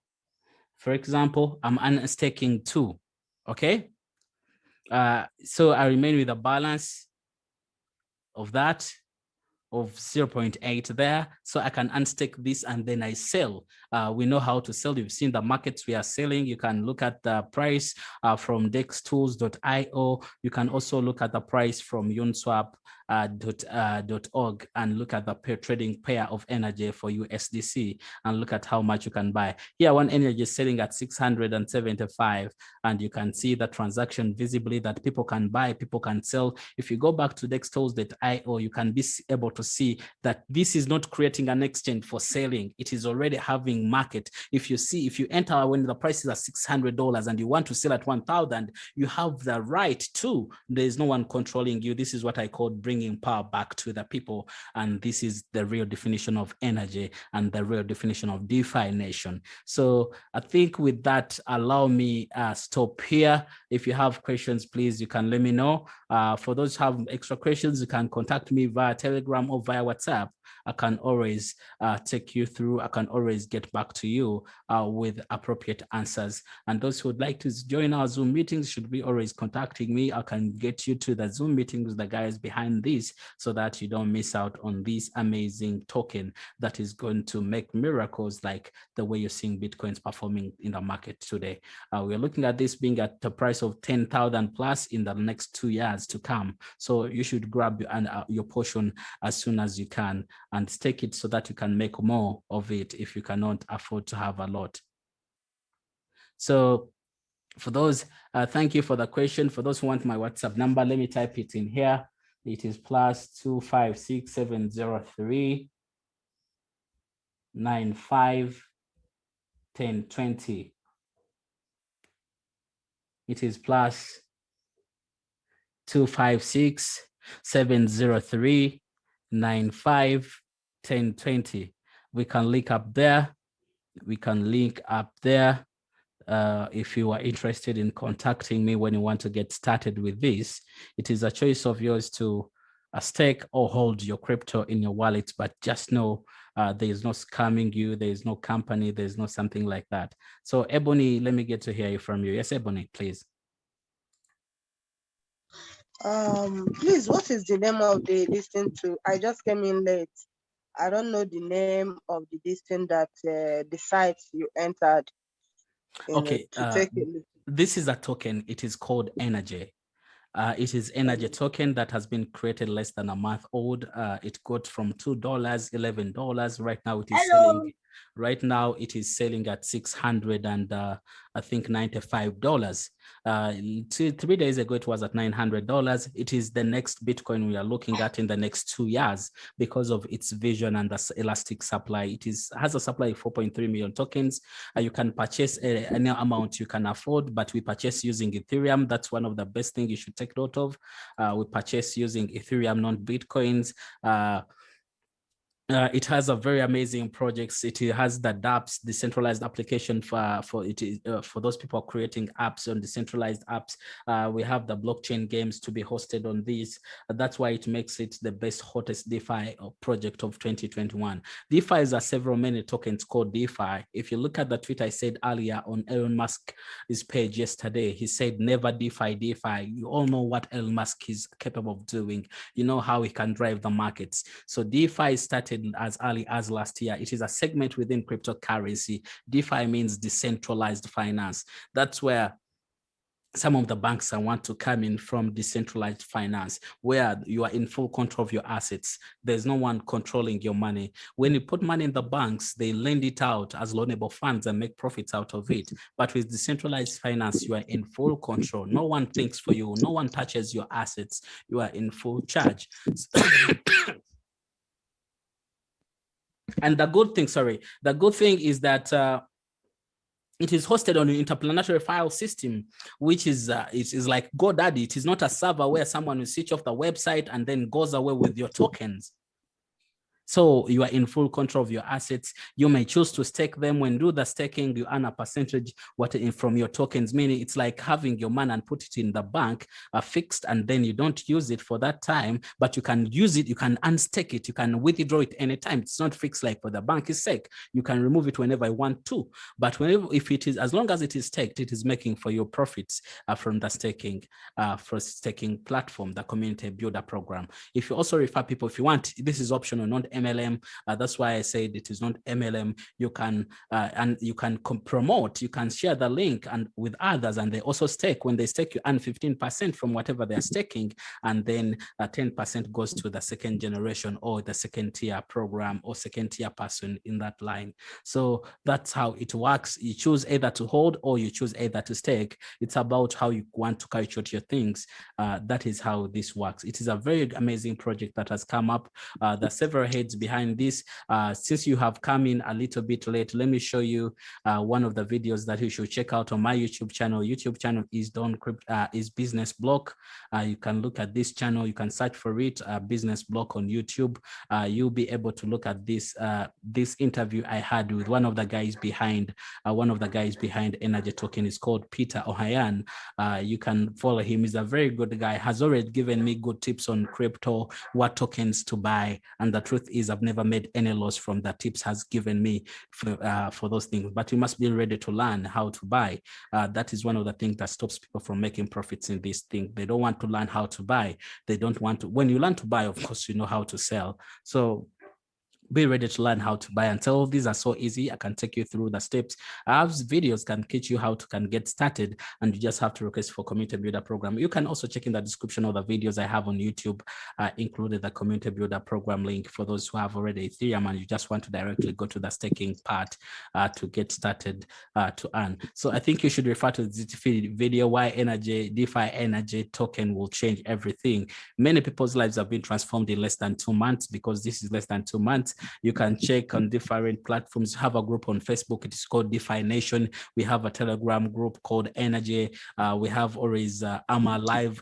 For example, I'm unstaking 2. Okay. So I remain with a balance of that of 0.8 there. So I can unstake this and then I sell. We know how to sell. You've seen the markets we are selling. You can look at the price from dextools.io. You can also look at the price from uniswap.org and look at the trading pair of NRGY for USDC and look at how much you can buy. Here, one NRGY is selling at 675, and you can see the transaction visibly that people can buy, people can sell. If you go back to dextools.io, you can be able to see that this is not creating an exchange for selling. It is already having market. If you see, if you enter when the price is at $600 and you want to sell at 1,000, you have the right to. There is no one controlling you. This is what I call bringing power back to the people. And this is the real definition of NRGY and the real definition of DeFi Nation. So I think with that, allow me stop here. If you have questions, please, you can let me know. For those who have extra questions, you can contact me via Telegram or via WhatsApp. I can always take you through. I can always get back to you with appropriate answers. And those who would like to join our Zoom meetings should be always contacting me. I can get you to the Zoom meetings, the guys behind this, so that you don't miss out on this amazing token that is going to make miracles like the way you're seeing Bitcoins performing in the market today. We're looking at this being at the price of 10,000 plus in the next 2 years to come. So you should grab your portion as soon as you can and stake it so that you can make more of it if you cannot afford to have a lot. So for those, thank you for the question. For those who want my WhatsApp number, let me type it in here. It is +256 703 95 1020. It is +256 703 95 1020. We can link up there. We can link up there if you are interested in contacting me when you want to get started with this. It is a choice of yours to stake or hold your crypto in your wallet, but just know there is no scamming you, there is no company, there is no something like that. So Ebony, let me get to hear you from you. Yes, Ebony, please. Please, what is the name of the listing to? I just came in late. I don't know the name of the listing that the site you entered. Okay, To take a look. this is a token. It is called NRGY. It is NRGY token that has been created less than a month old. It got from $2, $11. Right now it is selling. Right now it is selling at 600 and I think $95. 3 days ago it was at $900. It is the next Bitcoin we are looking at in the next 2 years because of its vision and the elastic supply. It has a supply of 4.3 million tokens. You can purchase any amount you can afford, but we purchase using Ethereum. That's one of the best things you should take note of. We purchase using Ethereum, not Bitcoins. It has a very amazing projects. It has the dApps, decentralized application for those people creating apps on decentralized apps. We have the blockchain games to be hosted on this. That's why it makes it the best, hottest DeFi project of 2021. DeFi is several many tokens called DeFi. If you look at the tweet I said earlier on Elon Musk's page yesterday, he said never DeFi, DeFi. You all know what Elon Musk is capable of doing. You know how he can drive the markets. So DeFi started as early as last year. It is a segment within cryptocurrency. DeFi means decentralized finance. That's where some of the banks want to come in from decentralized finance, where you are in full control of your assets. There's no one controlling your money. When you put money in the banks, they lend it out as loanable funds and make profits out of it. But with decentralized finance, you are in full control. No one thinks for you. No one touches your assets. You are in full charge. And the good thing is that it is hosted on an interplanetary file system, which is like GoDaddy. It is not a server where someone will switch off the website and then goes away with your tokens. So you are in full control of your assets. You may choose to stake them. When you do the staking, you earn a percentage from your tokens, meaning it's like having your money and put it in the bank fixed, and then you don't use it for that time, but you can use it, you can unstake it, you can withdraw it anytime. It's not fixed like for the bank's sake. You can remove it whenever you want to. But if it is, as long as it is staked, it is making for your profits from the staking platform, the community builder program. If you also refer people, if you want, this is optional, not MLM. That's why I said it is not MLM. You can promote, you can share the link and with others, and they also stake. When they stake, you earn 15% from whatever they're staking, and then 10% goes to the second generation or the second tier program or second tier person in that line. So that's how it works. You choose either to hold or you choose either to stake. It's about how you want to couch out your things. That is how this works. It is a very amazing project that has come up. There are several heads behind this. Since you have come in a little bit late, let me show you one of the videos that you should check out on my YouTube channel. YouTube channel is is Business Block. You can look at this channel. You can search for it, Business Block on YouTube. You'll be able to look at this interview I had with one of the guys behind NRGY Token. Is called Peter Ohayan. You can follow him. He's a very good guy. Has already given me good tips on crypto, what tokens to buy, and the truth is I've never made any loss from the tips has given me for those things. But you must be ready to learn how to buy. That is one of the things that stops people from making profits in this thing. They don't want to learn how to buy. They don't want to. When you learn to buy, of course, you know how to sell. So be ready to learn how to buy and sell. These are so easy. I can take you through the steps. I have videos can teach you how to get started, and you just have to request for community builder program. You can also check in the description of the videos I have on YouTube, included the community builder program link for those who have already Ethereum and you just want to directly go to the staking part to get started to earn. So I think you should refer to this video, why DeFi NRGY token will change everything. Many people's lives have been transformed in less than 2 months because this is less than 2 months. You can check on different platforms. We have a group on Facebook. It is called DeFi Nation. We have a Telegram group called NRGY. We have always AMA live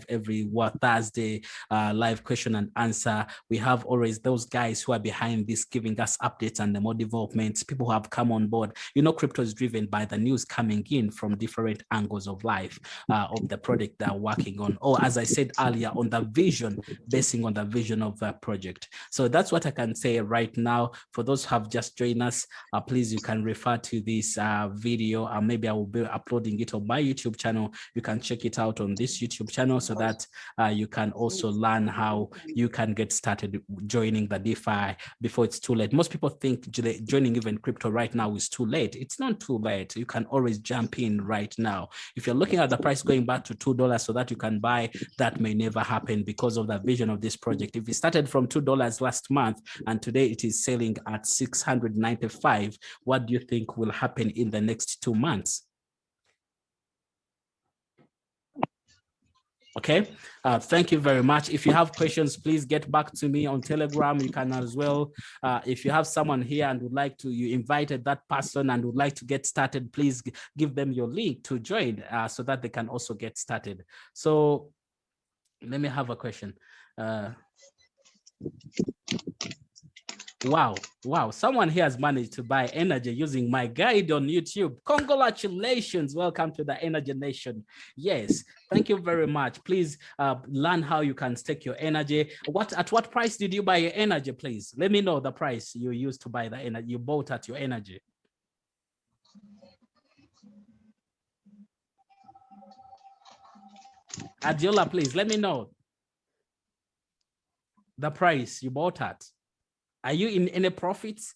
every Thursday, live question and answer. We have always those guys who are behind this giving us updates and the more developments. People who have come on board. You know, crypto is driven by the news coming in from different angles of life of the project they're working on. Or as I said earlier, on the vision, basing on the vision of the project. So that's what I can say right now. For those who have just joined us, please, you can refer to this video, and maybe I will be uploading it on my YouTube channel. You can check it out on this YouTube channel so that you can also learn how you can get started joining the DeFi before it's too late. Most people think joining even crypto right now is too late. It's not too late. You can always jump in right now. If you're looking at the price going back to $2 so that you can buy, that may never happen because of the vision of this project. If it started from $2 last month and today it is selling at $695, what do you think will happen in the next 2 months? Okay, thank you very much. If you have questions, please get back to me on Telegram. You can as well. If you have someone here and would like to, you invited that person and would like to get started, please give them your link to join so that they can also get started. So let me have a question. Wow, someone here has managed to buy NRGY using my guide on YouTube. Congratulations, welcome to the NRGY Nation. Yes, thank you very much. Please learn how you can stake your NRGY. At what price did you buy your NRGY, please? Let me know the price you used to buy the NRGY, you bought at your NRGY. Adiola, please, let me know the price you bought at. Are you in any profits?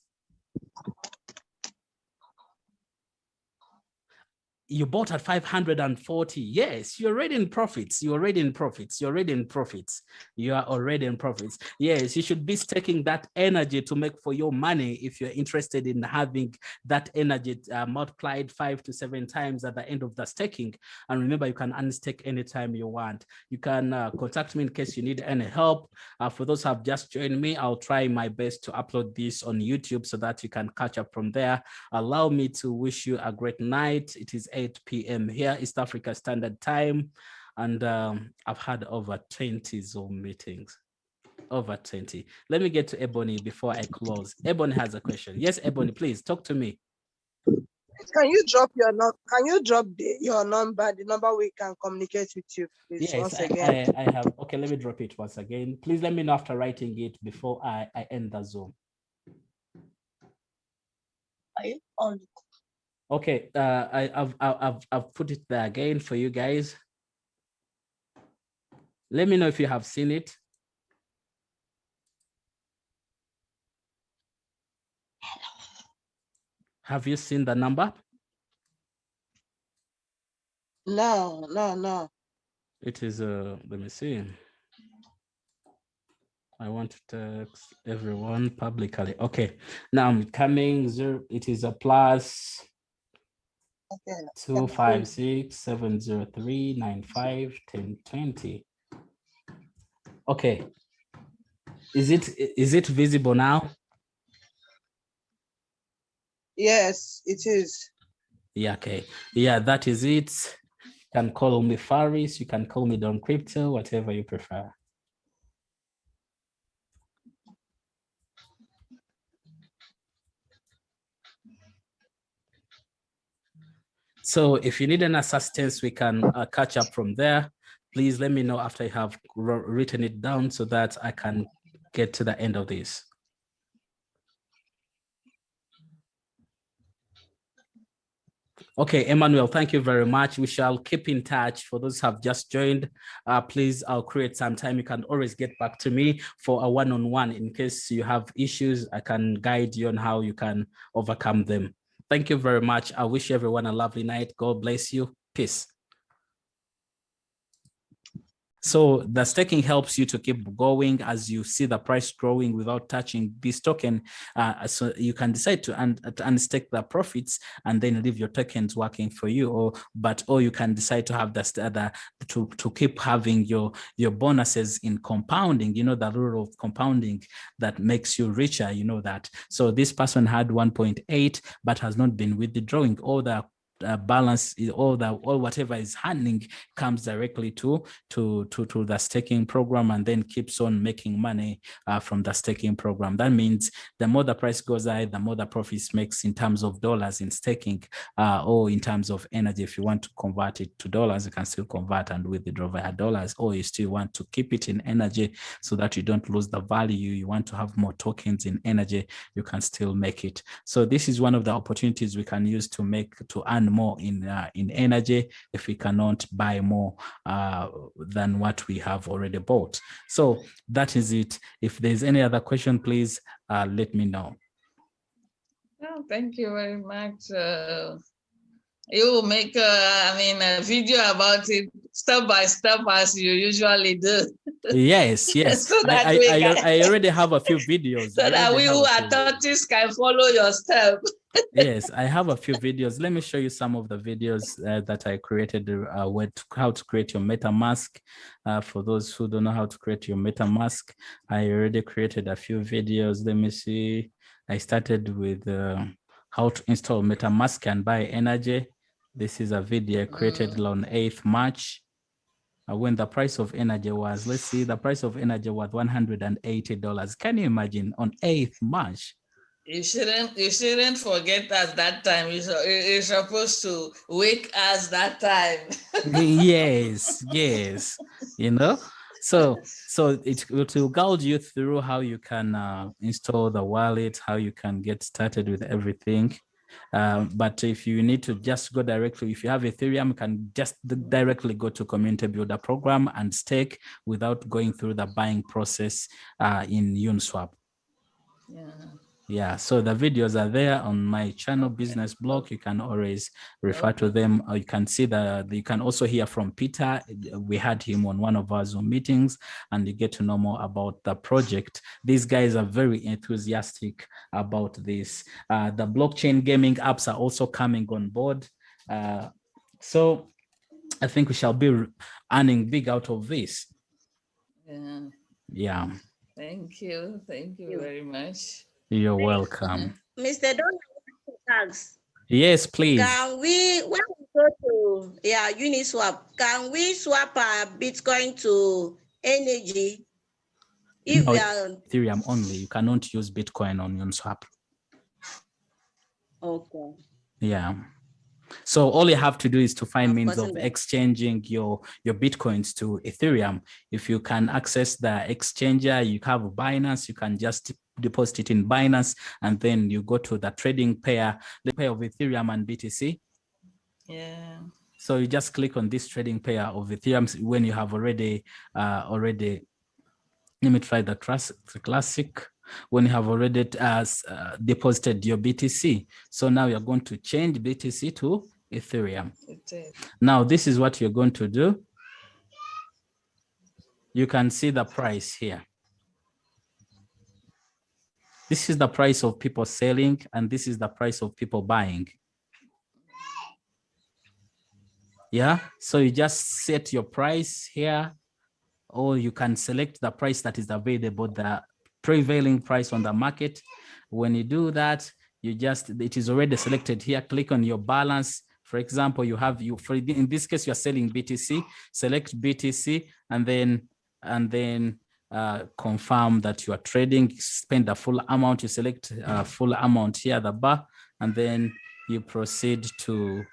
You bought at 540. Yes, you're already in profits. You're already in profits. You're already in profits. You are already in profits. Yes, you should be staking that NRGY to make for your money if you're interested in having that NRGY multiplied 5 to 7 times at the end of the staking. And remember, you can unstake anytime you want. You can contact me in case you need any help. For those who have just joined me, I'll try my best to upload this on YouTube so that you can catch up from there. Allow me to wish you a great night. It is 8 p.m. here, East Africa Standard Time. And I've had over 20 Zoom meetings, over 20. Let me get to Ebony before I close. Ebony has a question. Yes, Ebony, please talk to me. Can you drop your your number, the number we can communicate with you, please? Yes, once again. I have. Okay, let me drop it once again. Please let me know after writing it before I end the Zoom. Are you on? Okay, I've put it there again for you guys. Let me know if you have seen it. Have you seen the number? No. It is let me see. I want to text everyone publicly. Okay, now I'm coming. It is a plus. Okay. 256-703-95-1020. Okay. Is it visible now? Yes, it is. Yeah, okay. Yeah, that is it. You can call me Faris, you can call me DONCRYPTO, whatever you prefer. So if you need an assistance, we can catch up from there. Please let me know after I have written it down so that I can get to the end of this. Okay, Emmanuel, thank you very much. We shall keep in touch. For those who have just joined, please, I'll create some time. You can always get back to me for a one-on-one in case you have issues. I can guide you on how you can overcome them. Thank you very much. I wish everyone a lovely night. God bless you. Peace. So the staking helps you to keep going as you see the price growing without touching this token. So you can decide to unstake the profits and then leave your tokens working for you, or you can decide to have to keep having your bonuses in compounding. You know, the rule of compounding that makes you richer, you know that. So this person had 1.8 but has not been withdrawing all the balance, all whatever is handling comes directly to the staking program, and then keeps on making money from the staking program. That means the more the price goes high, the more the profits makes in terms of dollars in staking, or in terms of energy. If you want to convert it to dollars, you can still convert and withdraw via dollars, or you still want to keep it in energy so that you don't lose the value. You want to have more tokens in energy, you can still make it. So this is one of the opportunities we can use to earn more in energy if we cannot buy more than what we have already bought. So that is it. If there's any other question, please let me know. Oh, thank you very much. You will make a video about it step by step as you usually do. Yes. So that I already have a few videos. So that we who are tortoise can follow your step. Yes, I have a few videos. Let me show you some of the videos that I created, how to create your MetaMask. For those who don't know how to create your MetaMask, I already created a few videos. Let me see. I started with how to install MetaMask and buy energy. This is a video I created on 8th March. When the price of energy was, let's see, the price of energy was $180. Can you imagine on 8th March? You shouldn't forget us that time. You're supposed to wake us that time. yes. You know, so it will guide you through how you can install the wallet, how you can get started with everything. But if you need to just go directly, if you have Ethereum, you can just directly go to Community Builder program and stake without going through the buying process in Uniswap. Yeah, so the videos are there on my channel business blog. You can always refer to them. You can see you can also hear from Peter. We had him on one of our Zoom meetings, and you get to know more about the project. These guys are very enthusiastic about this. The blockchain gaming apps are also coming on board. So I think we shall be earning big out of this. Yeah. Thank you very much. You're welcome. Mr. Don, yes, please. Can we, when we go to Uniswap, can we swap our Bitcoin to energy? If no, we are Ethereum only. You cannot use Bitcoin on Uniswap. okay. Yeah. So all you have to do is to find means of exchanging your Bitcoins to Ethereum. If you can access the exchanger, you have Binance, you can just deposit it in Binance, and then you go to the trading pair, the pair of Ethereum and BTC. Yeah. So you just click on this trading pair of Ethereum when you have already, let me try the classic. When you have already deposited your BTC. So now you're going to change BTC to Ethereum. Now this is what you're going to do. You can see the price here. This is the price of people selling, and this is the price of people buying. Yeah, so you just set your price here, or you can select the price that is available, the prevailing price on the market. When you do that, it is already selected here. Click on your balance. For example, in this case, you're selling BTC. Select BTC and then confirm that you are trading. Spend the full amount. You select full amount here, the bar, and then you proceed to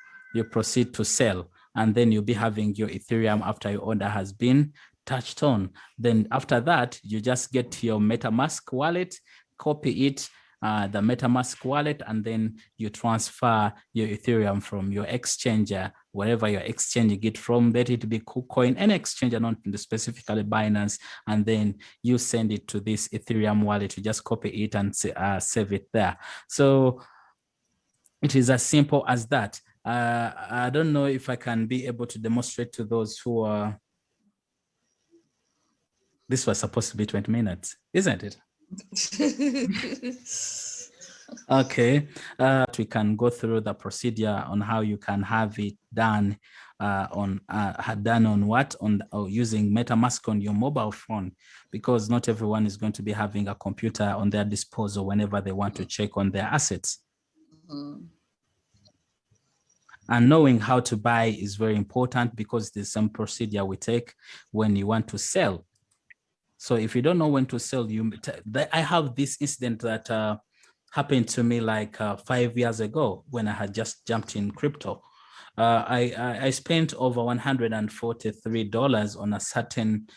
sell. And then you'll be having your Ethereum after your order has been touched on. Then after that, you just get your MetaMask wallet, copy it, the MetaMask wallet, and then you transfer your Ethereum from your exchanger, wherever you're exchanging it from. Let it be KuCoin, any exchanger, not specifically Binance, and then you send it to this Ethereum wallet. You just copy it and save it there. So it is as simple as that. I don't know if I can be able to demonstrate to those who are. This was supposed to be 20 minutes, isn't it? Okay, we can go through the procedure on how you can have it done using MetaMask on your mobile phone, because not everyone is going to be having a computer on their disposal whenever they want to check on their assets. And knowing how to buy is very important because there's some procedure we take when you want to sell. So if you don't know when to sell, I have this incident that happened to me like 5 years ago when I had just jumped in crypto. I spent over $143 on a certain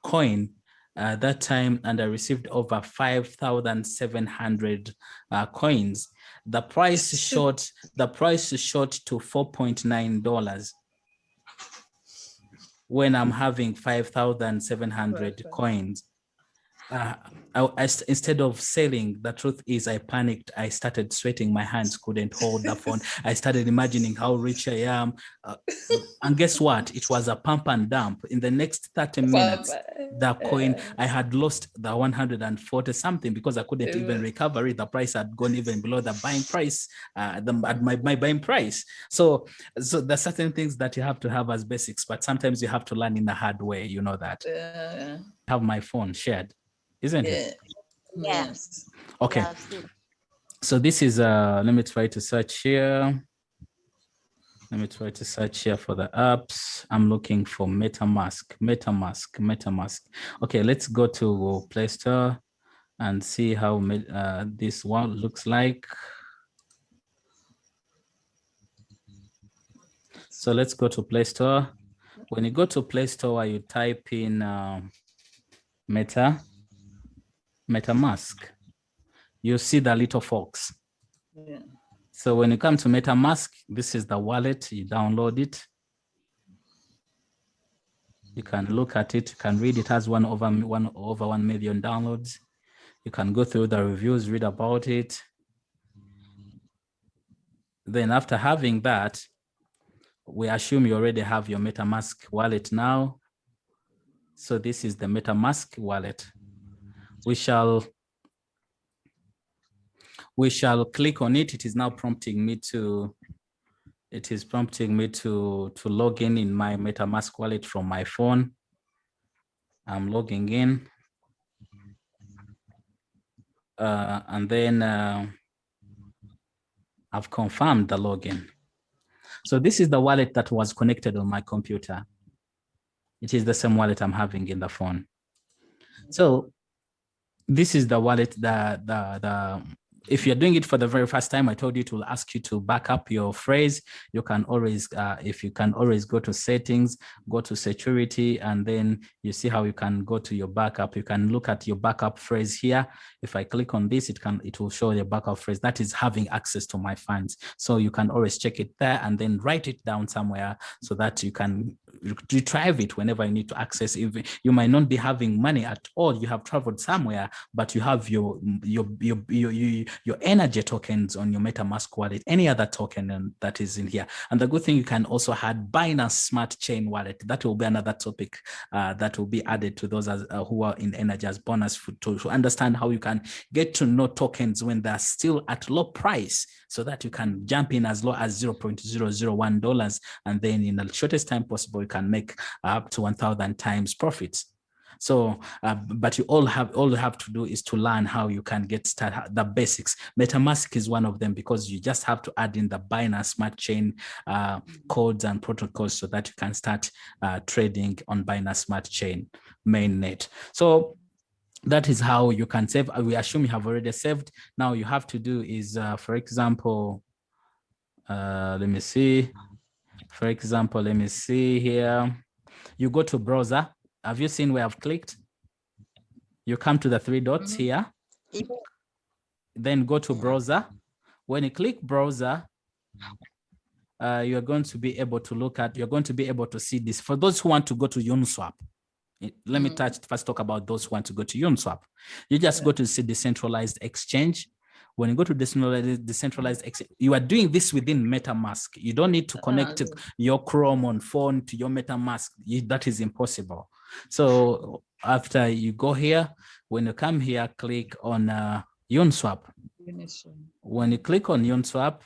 coin that time, and I received over 5,700 coins. The price shot to $4.9 when I'm having 5,700 coins. Instead of selling, the truth is I panicked. I started sweating. My hands couldn't hold the phone. I started imagining how rich I am. And guess what? It was a pump and dump. In the next 30 minutes, the coin, I had lost the 140 something because I couldn't even recover it. The price had gone even below the buying price, my buying price. So there's certain things that you have to have as basics, but sometimes you have to learn in a hard way. You know that. Have my phone shared, isn't it? Yes. Okay. Yes. So this is, let me try to search here. Let me try to search here for the apps. I'm looking for MetaMask. Okay, let's go to Play Store and see how this one looks like. So let's go to Play Store. When you go to Play Store, you type in MetaMask. You see the little fox. Yeah. So when you come to MetaMask, this is the wallet. You download it. You can look at it. You can read. It has over 1 million downloads. You can go through the reviews, read about it. Then after having that, we assume you already have your MetaMask wallet now. So this is the MetaMask wallet. We shall click on it. It is now prompting me to log in my MetaMask wallet from my phone. I'm logging in. And then I've confirmed the login. So this is the wallet that was connected on my computer. It is the same wallet I'm having in the phone. So this is the wallet if you're doing it for the very first time, I told you to ask you to back up your phrase. You can always, go to settings, go to security, and then you see how you can go to your backup. You can look at your backup phrase here. If I click on this, it will show the backup phrase. That is having access to my funds. So you can always check it there and then write it down somewhere so that you can retrieve it whenever you need to access. If you might not be having money at all, you have traveled somewhere, but you have your NRGY tokens on your MetaMask wallet, any other token that is in here. And the good thing, you can also add Binance Smart Chain wallet. That will be another topic that will be added to those who are in NRGY as bonus to understand how you can get to know tokens when they're still at low price, so that you can jump in as low as $0.001, and then in the shortest time possible, you can make up to 1,000 times profits. So, but all you have to do is to learn how you can get started, the basics. MetaMask is one of them, because you just have to add in the Binance Smart Chain codes and protocols so that you can start trading on Binance Smart Chain mainnet. So that is how you can save. We assume you have already saved. Now you have to do is, for example, let me see. For example, let me see here. You go to browser. Have you seen where I've clicked? You come to the three dots here. Then go to browser. When you click browser, you're going to be able to you're going to be able to see this. For those who want to go to Uniswap, let me first talk about those who want to go to Uniswap. You just go to see Decentralized Exchange. When you go to Decentralized Exchange, you are doing this within MetaMask. You don't need to connect your Chrome on phone to your MetaMask. That is impossible. So after you go here, when you come here, click on Uniswap. When you click on Uniswap,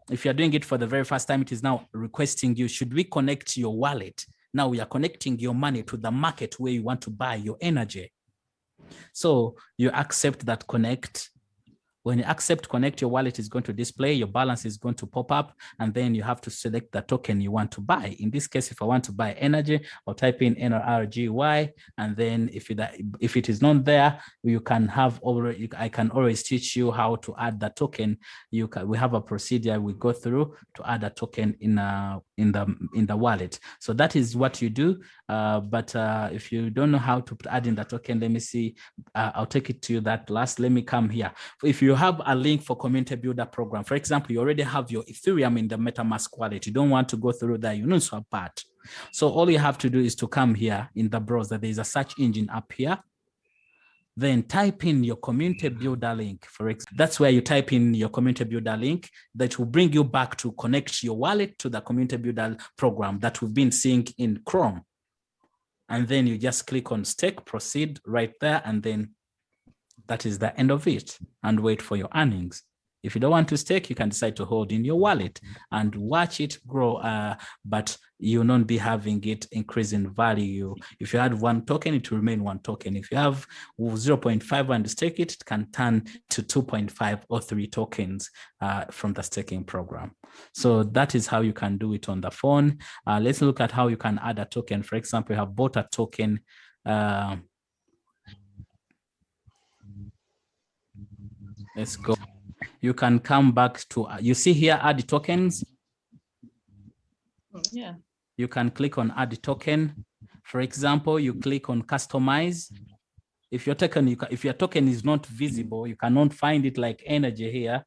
if you're doing it for the very first time, it is now requesting you, should we connect your wallet? Now we are connecting your money to the market where you want to buy your NRGY. So you accept that connect. When you accept connect, your wallet is going to display, your balance is going to pop up, and then you have to select the token you want to buy. In this case, if I want to buy NRGY, I'll type in NRGY, and then if it is not there, you can have already, I can always teach you how to add the token. We have a procedure we go through to add a token in the wallet. So that is what you do. But if you don't know how to add in the token, let me see. I'll take it to you that last. Let me come here. If you have a link for Community Builder program, for example, you already have your Ethereum in the MetaMask wallet. You don't want to go through the Uniswap part. So all you have to do is to come here in the browser. There's a search engine up here. Then type in your Community Builder link. For example, that's where you type in your Community Builder link that will bring you back to connect your wallet to the Community Builder program that we've been seeing in Chrome. And then you just click on stake, proceed right there, and then that is the end of it, and wait for your earnings. If you don't want to stake, you can decide to hold in your wallet and watch it grow, but you'll not be having it increase in value. If you had one token, it will remain one token. If you have 0.5 and stake it, it can turn to 2.5 or 3 tokens from the staking program. So that is how you can do it on the phone. Let's look at how you can add a token. For example, you have bought a token. Let's go. You can come back to, you see here, add tokens. Yeah. You can click on add token. For example, you click on customize. If your token is not visible, you cannot find it like NRGY here.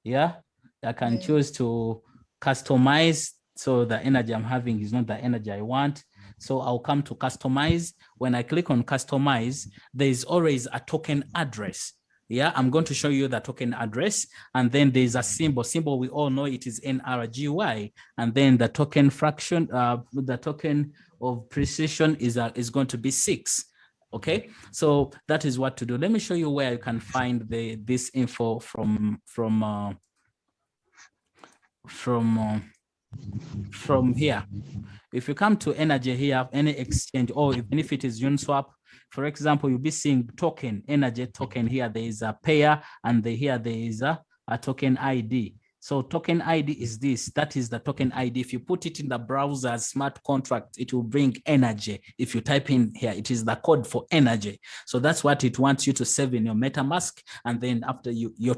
Yeah, I can choose to customize. So the NRGY I'm having is not the NRGY I want. So I'll come to customize. When I click on customize, there is always a token address. Yeah, I'm going to show you the token address, and then there's a symbol. Symbol, we all know it is NRGY, and then the token fraction, the token of precision is going to be 6. Okay, so that is what to do. Let me show you where you can find this info from here. If you come to NRGY here, any exchange, or even if it is Uniswap, for example, you'll be seeing token, NRGY token here. There is a pair, and here there is a token ID. So token ID is this. That is the token ID. If you put it in the browser as smart contract, it will bring NRGY. If you type in here, it is the code for NRGY. So that's what it wants you to save in your MetaMask, and then after your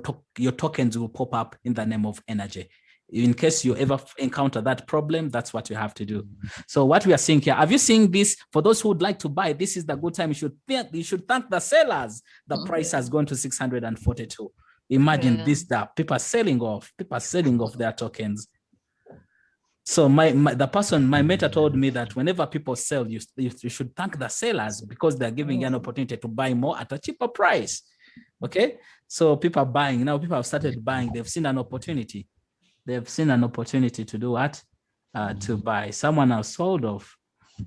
tokens will pop up in the name of NRGY. In case you ever encounter that problem, that's what you have to do. So what we are seeing here, have you seen this? For those who would like to buy, this is the good time. You should thank the sellers. The price has gone to 642. Imagine this, that people are selling off their tokens. So my mentor told me that whenever people sell, you should thank the sellers, because they're giving you an opportunity to buy more at a cheaper price. Okay, so people are buying now. People have started buying. They've seen an opportunity. They've seen an opportunity to do what? To buy. Someone has sold off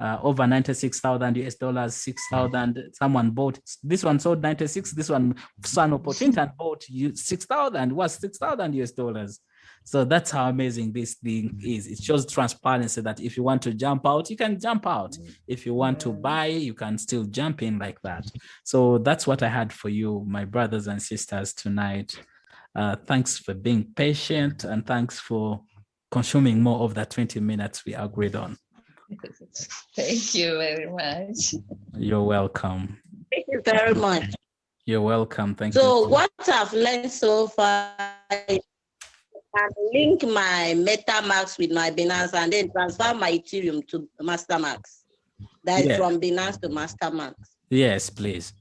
over 96,000 US dollars, 6,000. Someone bought. This one sold 96. This one saw an opportunity and bought 6,000. Was 6,000 US dollars. So that's how amazing this thing is. It shows transparency that if you want to jump out, you can jump out. If you want to buy, you can still jump in like that. So that's what I had for you, my brothers and sisters, tonight. Thanks for being patient, and thanks for consuming more of the 20 minutes we agreed on. Thank you very much. You're welcome. Thank you very much. You're welcome. Thank you. So what I've learned so far, I can link my MetaMask with my Binance and then transfer my Ethereum to MasterMax. That's from Binance to MasterMax. Yes, please.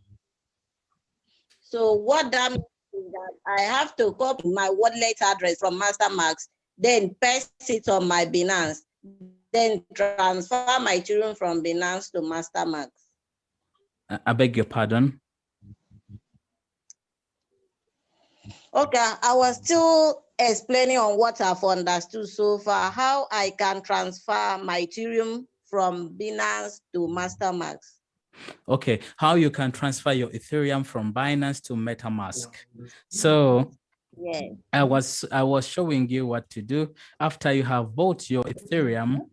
So what that means is that I have to copy my wallet address from MasterMax, then paste it on my Binance, then transfer my Ethereum from Binance to MasterMax. I beg your pardon? Okay, I was still explaining on what I've understood so far, how I can transfer my Ethereum from Binance to MasterMax. Okay, how you can transfer your Ethereum from Binance to MetaMask. So I was showing you what to do. After you have bought your Ethereum,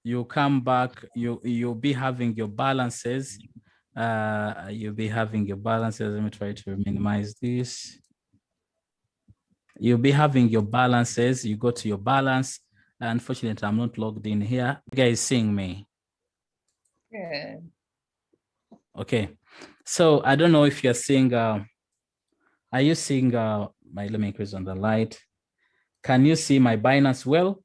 you come back, you'll be having your balances. You'll be having your balances. Let me try to minimize this. You'll be having your balances. You go to your balance. Unfortunately, I'm not logged in here. You guys seeing me? Yeah. Okay. So I don't know if you're seeing, are you seeing let me increase on the light. Can you see my Binance well?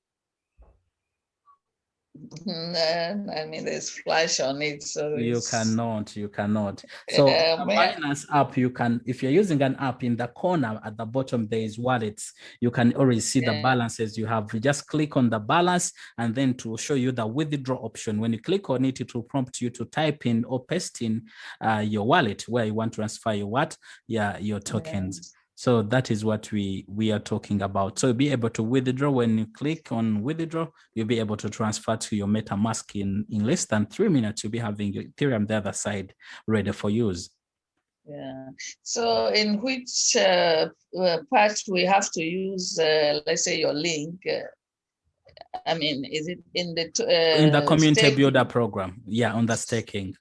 I mean, there's flash on it, so You cannot. So the yeah. Binance app, you can, if you're using an app, in the corner at the bottom, there is wallets. You can already see the balances you have. You just click on the balance, and then to show you the withdraw option. When you click on it, it will prompt you to type in or paste in your wallet where you want to transfer your tokens. So that is what we are talking about. So you'll be able to withdraw. When you click on withdraw, you'll be able to transfer to your MetaMask in less than 3 minutes. You'll be having your Ethereum the other side ready for use. Yeah. So in which part we have to use, let's say, your link? I mean, is it in the community staking? builder program? Yeah, on the staking.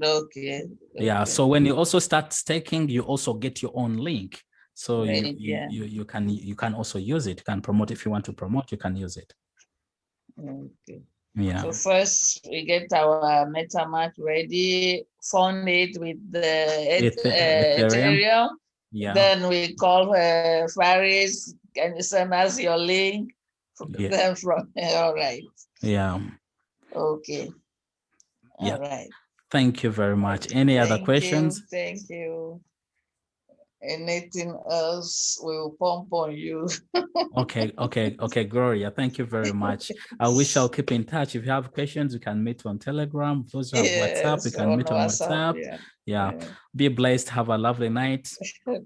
Okay. Yeah. So when you also start staking, you also get your own link. So Right, you can also use it. You can promote if you want to promote. You can use it. Okay. Yeah. So first we get our MetaMask ready, fund it with the Ethereum. Yeah. Then we call Faris. Can you send us your link? Yeah. Then from all right. Yeah. Okay. Yeah. All right. Thank you very much. Any other questions? Thank you. Anything else, we will pump on you. Okay, Gloria, thank you very much. I wish I'll keep in touch. If you have questions, you can meet on Telegram. Those who have WhatsApp, you can meet on WhatsApp. Yeah. Be blessed. Have a lovely night.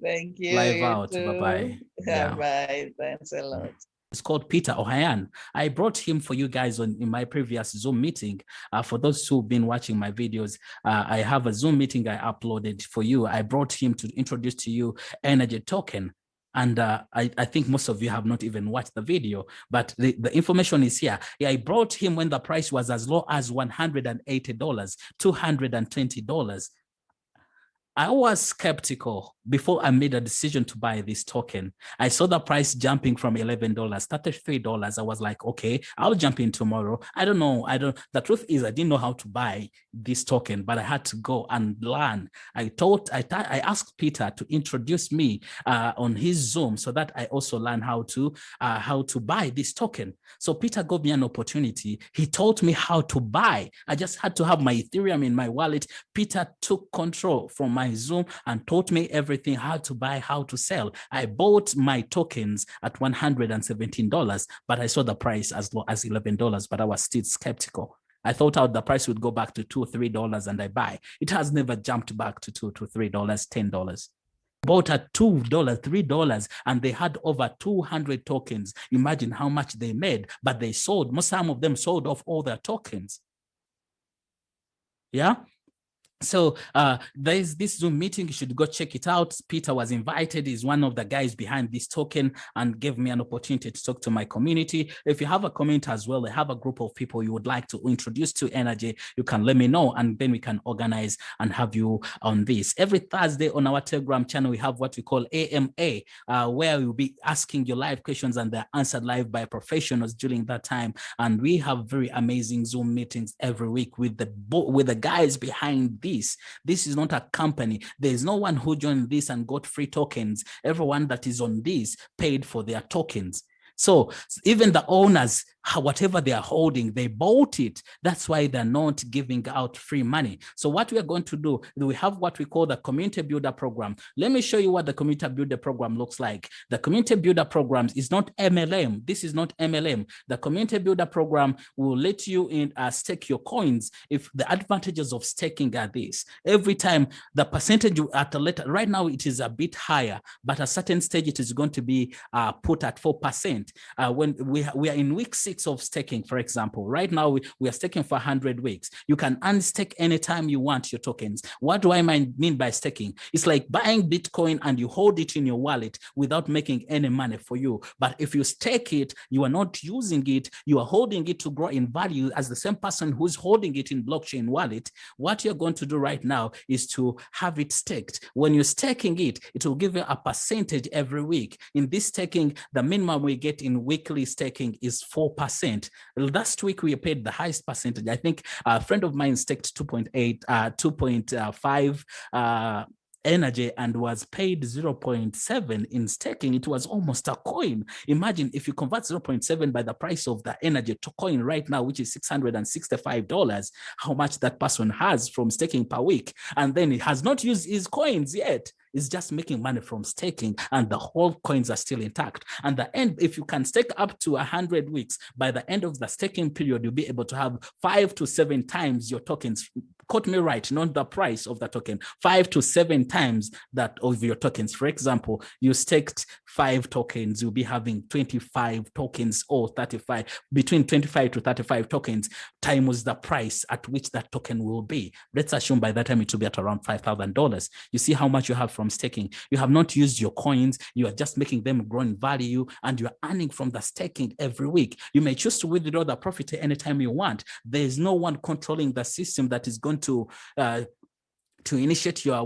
Thank you. Live out. Bye-bye. Yeah. Bye. Thanks a lot. It's called Peter Ohayan. I brought him for you guys in my previous Zoom meeting. For those who've been watching my videos, I have a Zoom meeting I uploaded for you. I brought him to introduce to you NRGY token. And I think most of you have not even watched the video, but the information is here. Yeah, I brought him when the price was as low as $180, $220. I was skeptical before I made a decision to buy this token. I saw the price jumping from $11, $33. I was like, okay, I'll jump in tomorrow. I don't know. The truth is I didn't know how to buy this token, but I had to go and learn. I asked Peter to introduce me on his Zoom so that I also learn how to buy this token. So Peter gave me an opportunity. He taught me how to buy. I just had to have my Ethereum in my wallet. Peter took control from my Zoom and taught me everything, how to buy, how to sell. I bought my tokens at $117, but I saw the price as low as $11, but I was still skeptical. I thought the price would go back to $2, $3 and I buy. It has never jumped back to $2 to $3, $10. Bought at $2, $3, and they had over 200 tokens. Imagine how much they made, but they sold. Some of them sold off all their tokens. Yeah. So there's this Zoom meeting. You should go check it out. Peter was invited. He's one of the guys behind this token and gave me an opportunity to talk to my community. If you have a community as well, I have a group of people you would like to introduce to NRGY, you can let me know, and then we can organize and have you on this. Every Thursday on our Telegram channel, we have what we call AMA, where we'll be asking you live questions and they're answered live by professionals during that time. And we have very amazing Zoom meetings every week with the guys behind this. This is not a company. There's no one who joined this and got free tokens. Everyone that is on this paid for their tokens. So even the owners, whatever they are holding, they bought it. That's why they're not giving out free money. So what we are going to do, we have what we call the Community Builder Program. Let me show you what the Community Builder Program looks like. The Community Builder Program is not MLM. This is not MLM. The Community Builder Program will let you stake your coins. If the advantages of staking are this, every time the percentage at a later, right now it is a bit higher, but at a certain stage it is going to be put at 4%. wallet. When we are in week 6 of staking, for example, right now we are staking for 100 weeks. You can unstake anytime you want your tokens. What do I mean by staking? It's like buying Bitcoin and you hold it in your wallet without making any money for you. But if you stake it, you are not using it, you are holding it to grow in value as the same person who's holding it in blockchain wallet. What you're going to do right now is to have it staked. When you're staking it, it will give you a percentage every week. In this staking, the minimum we get in weekly staking is 4%. Last week, we paid the highest percentage. I think a friend of mine staked 2.5 NRGY and was paid 0.7 in staking. It was almost a coin. Imagine if you convert 0.7 by the price of the NRGY to coin right now, which is $665, how much that person has from staking per week. And then he has not used his coins yet. It's just making money from staking, and the whole coins are still intact. And the end, if you can stake up to 100 weeks, by the end of the staking period, you'll be able to have 5 to 7 times your tokens. Quote me right, not the price of the token, 5 to 7 times that of your tokens. For example, you staked 5 tokens, you'll be having 25 tokens or 35, between 25 to 35 tokens times the price at which that token will be. Let's assume by that time it will be at around $5,000. You see how much you have from staking. You have not used your coins, you are just making them grow in value, and you're earning from the staking every week. You may choose to withdraw the profit anytime you want. There is no one controlling the system that is going to initiate your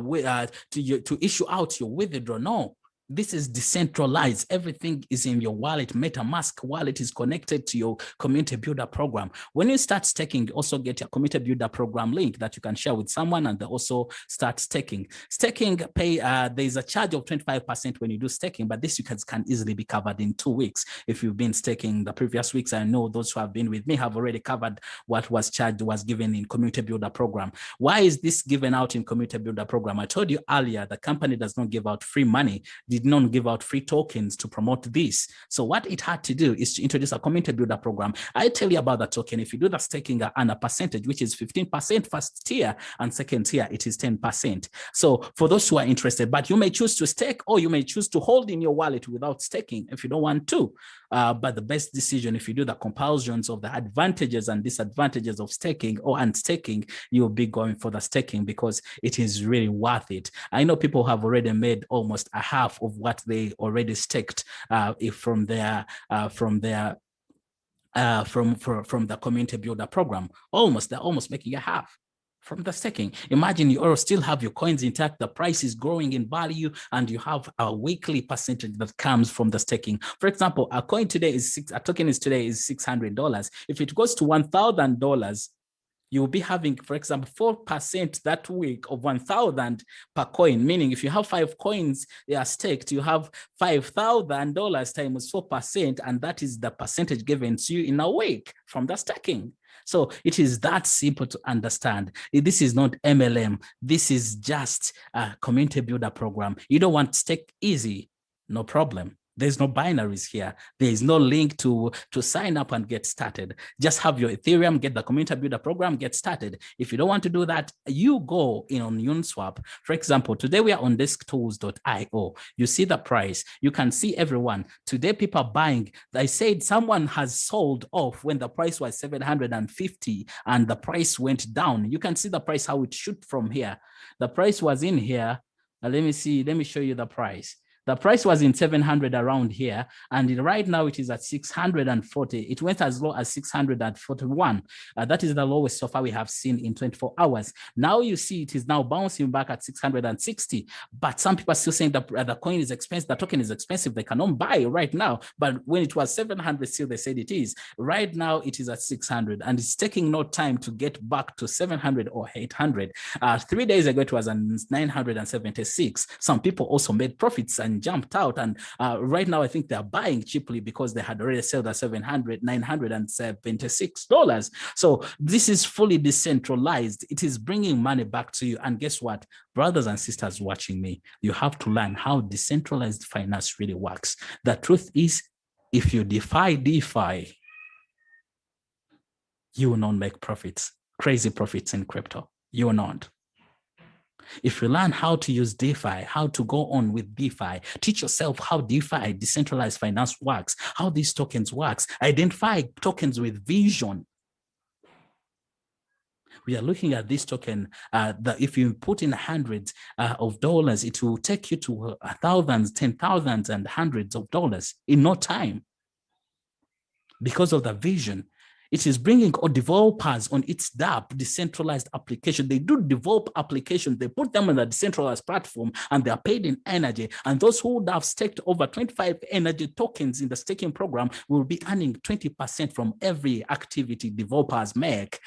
to issue out your withdrawal. No, this is decentralized. Everything is in your wallet. MetaMask wallet is connected to your community builder program. When you start staking, you also get your community builder program link that you can share with someone, and they also start staking. Staking there's a charge of 25% when you do staking, but this you can easily be covered in 2 weeks. If you've been staking the previous weeks, I know those who have been with me have already covered what was charged, was given in community builder program. Why is this given out in community builder program? I told you earlier, the company does not give out free money, did not give out free tokens to promote this. So what it had to do is to introduce a community builder program. I tell you about the token. If you do the staking and a percentage, which is 15% first tier, and second tier, it is 10%. So for those who are interested, but you may choose to stake, or you may choose to hold in your wallet without staking if you don't want to. But the best decision, if you do the comparisons of the advantages and disadvantages of staking or unstaking, you'll be going for the staking because it is really worth it. I know people have already made almost a half of what they already staked from the community builder program. They're almost making a half from the staking. Imagine you still have your coins intact, the price is growing in value, and you have a weekly percentage that comes from the staking. For example, a token is $600. If it goes to $1,000, you'll be having, for example, 4% that week of 1,000 per coin, meaning if you have 5 coins they are staked, you have $5,000 times 4%, and that is the percentage given to you in a week from the staking. So it is that simple to understand. This is not MLM. This is just a community builder program. You don't want stake easy, no problem. There's no binaries here. There is no link to sign up and get started. Just have your Ethereum, get the community builder program, get started. If you don't want to do that, you go in on Uniswap. For example, today we are on desktools.io. You see the price. You can see everyone. Today people are buying. I said someone has sold off when the price was 750 and the price went down. You can see the price, how it shoot from here. The price was in here. Let me show you the price. The price was in 700 around here, and right now it is at 640. It went as low as 641. That is the lowest so far we have seen in 24 hours. Now you see it is now bouncing back at 660, but some people are still saying that the coin is expensive, the token is expensive, they cannot buy right now. But when it was 700, still they said it is. Right now it is at 600, and it's taking no time to get back to 700 or 800. 3 days ago it was at 976. Some people also made profits and jumped out, and right now I think they're buying cheaply because they had already sold at $976. So this is fully decentralized. It is bringing money back to you. And guess what, brothers and sisters watching me, you have to learn how decentralized finance really works. The truth is, if you defy DeFi, you will not make profits, crazy profits in crypto. You will not. If you learn how to use DeFi, how to go on with DeFi, teach yourself how DeFi, decentralized finance works, how these tokens works, identify tokens with vision. We are looking at this token that if you put in hundreds of dollars, it will take you to thousands, 10,000s, and hundreds of dollars in no time because of the vision. It is bringing developers on its DApp, decentralized application. They do develop applications. They put them on the decentralized platform and they are paid in energy. And those who would have staked over 25 energy tokens in the staking program will be earning 20% from every activity developers make.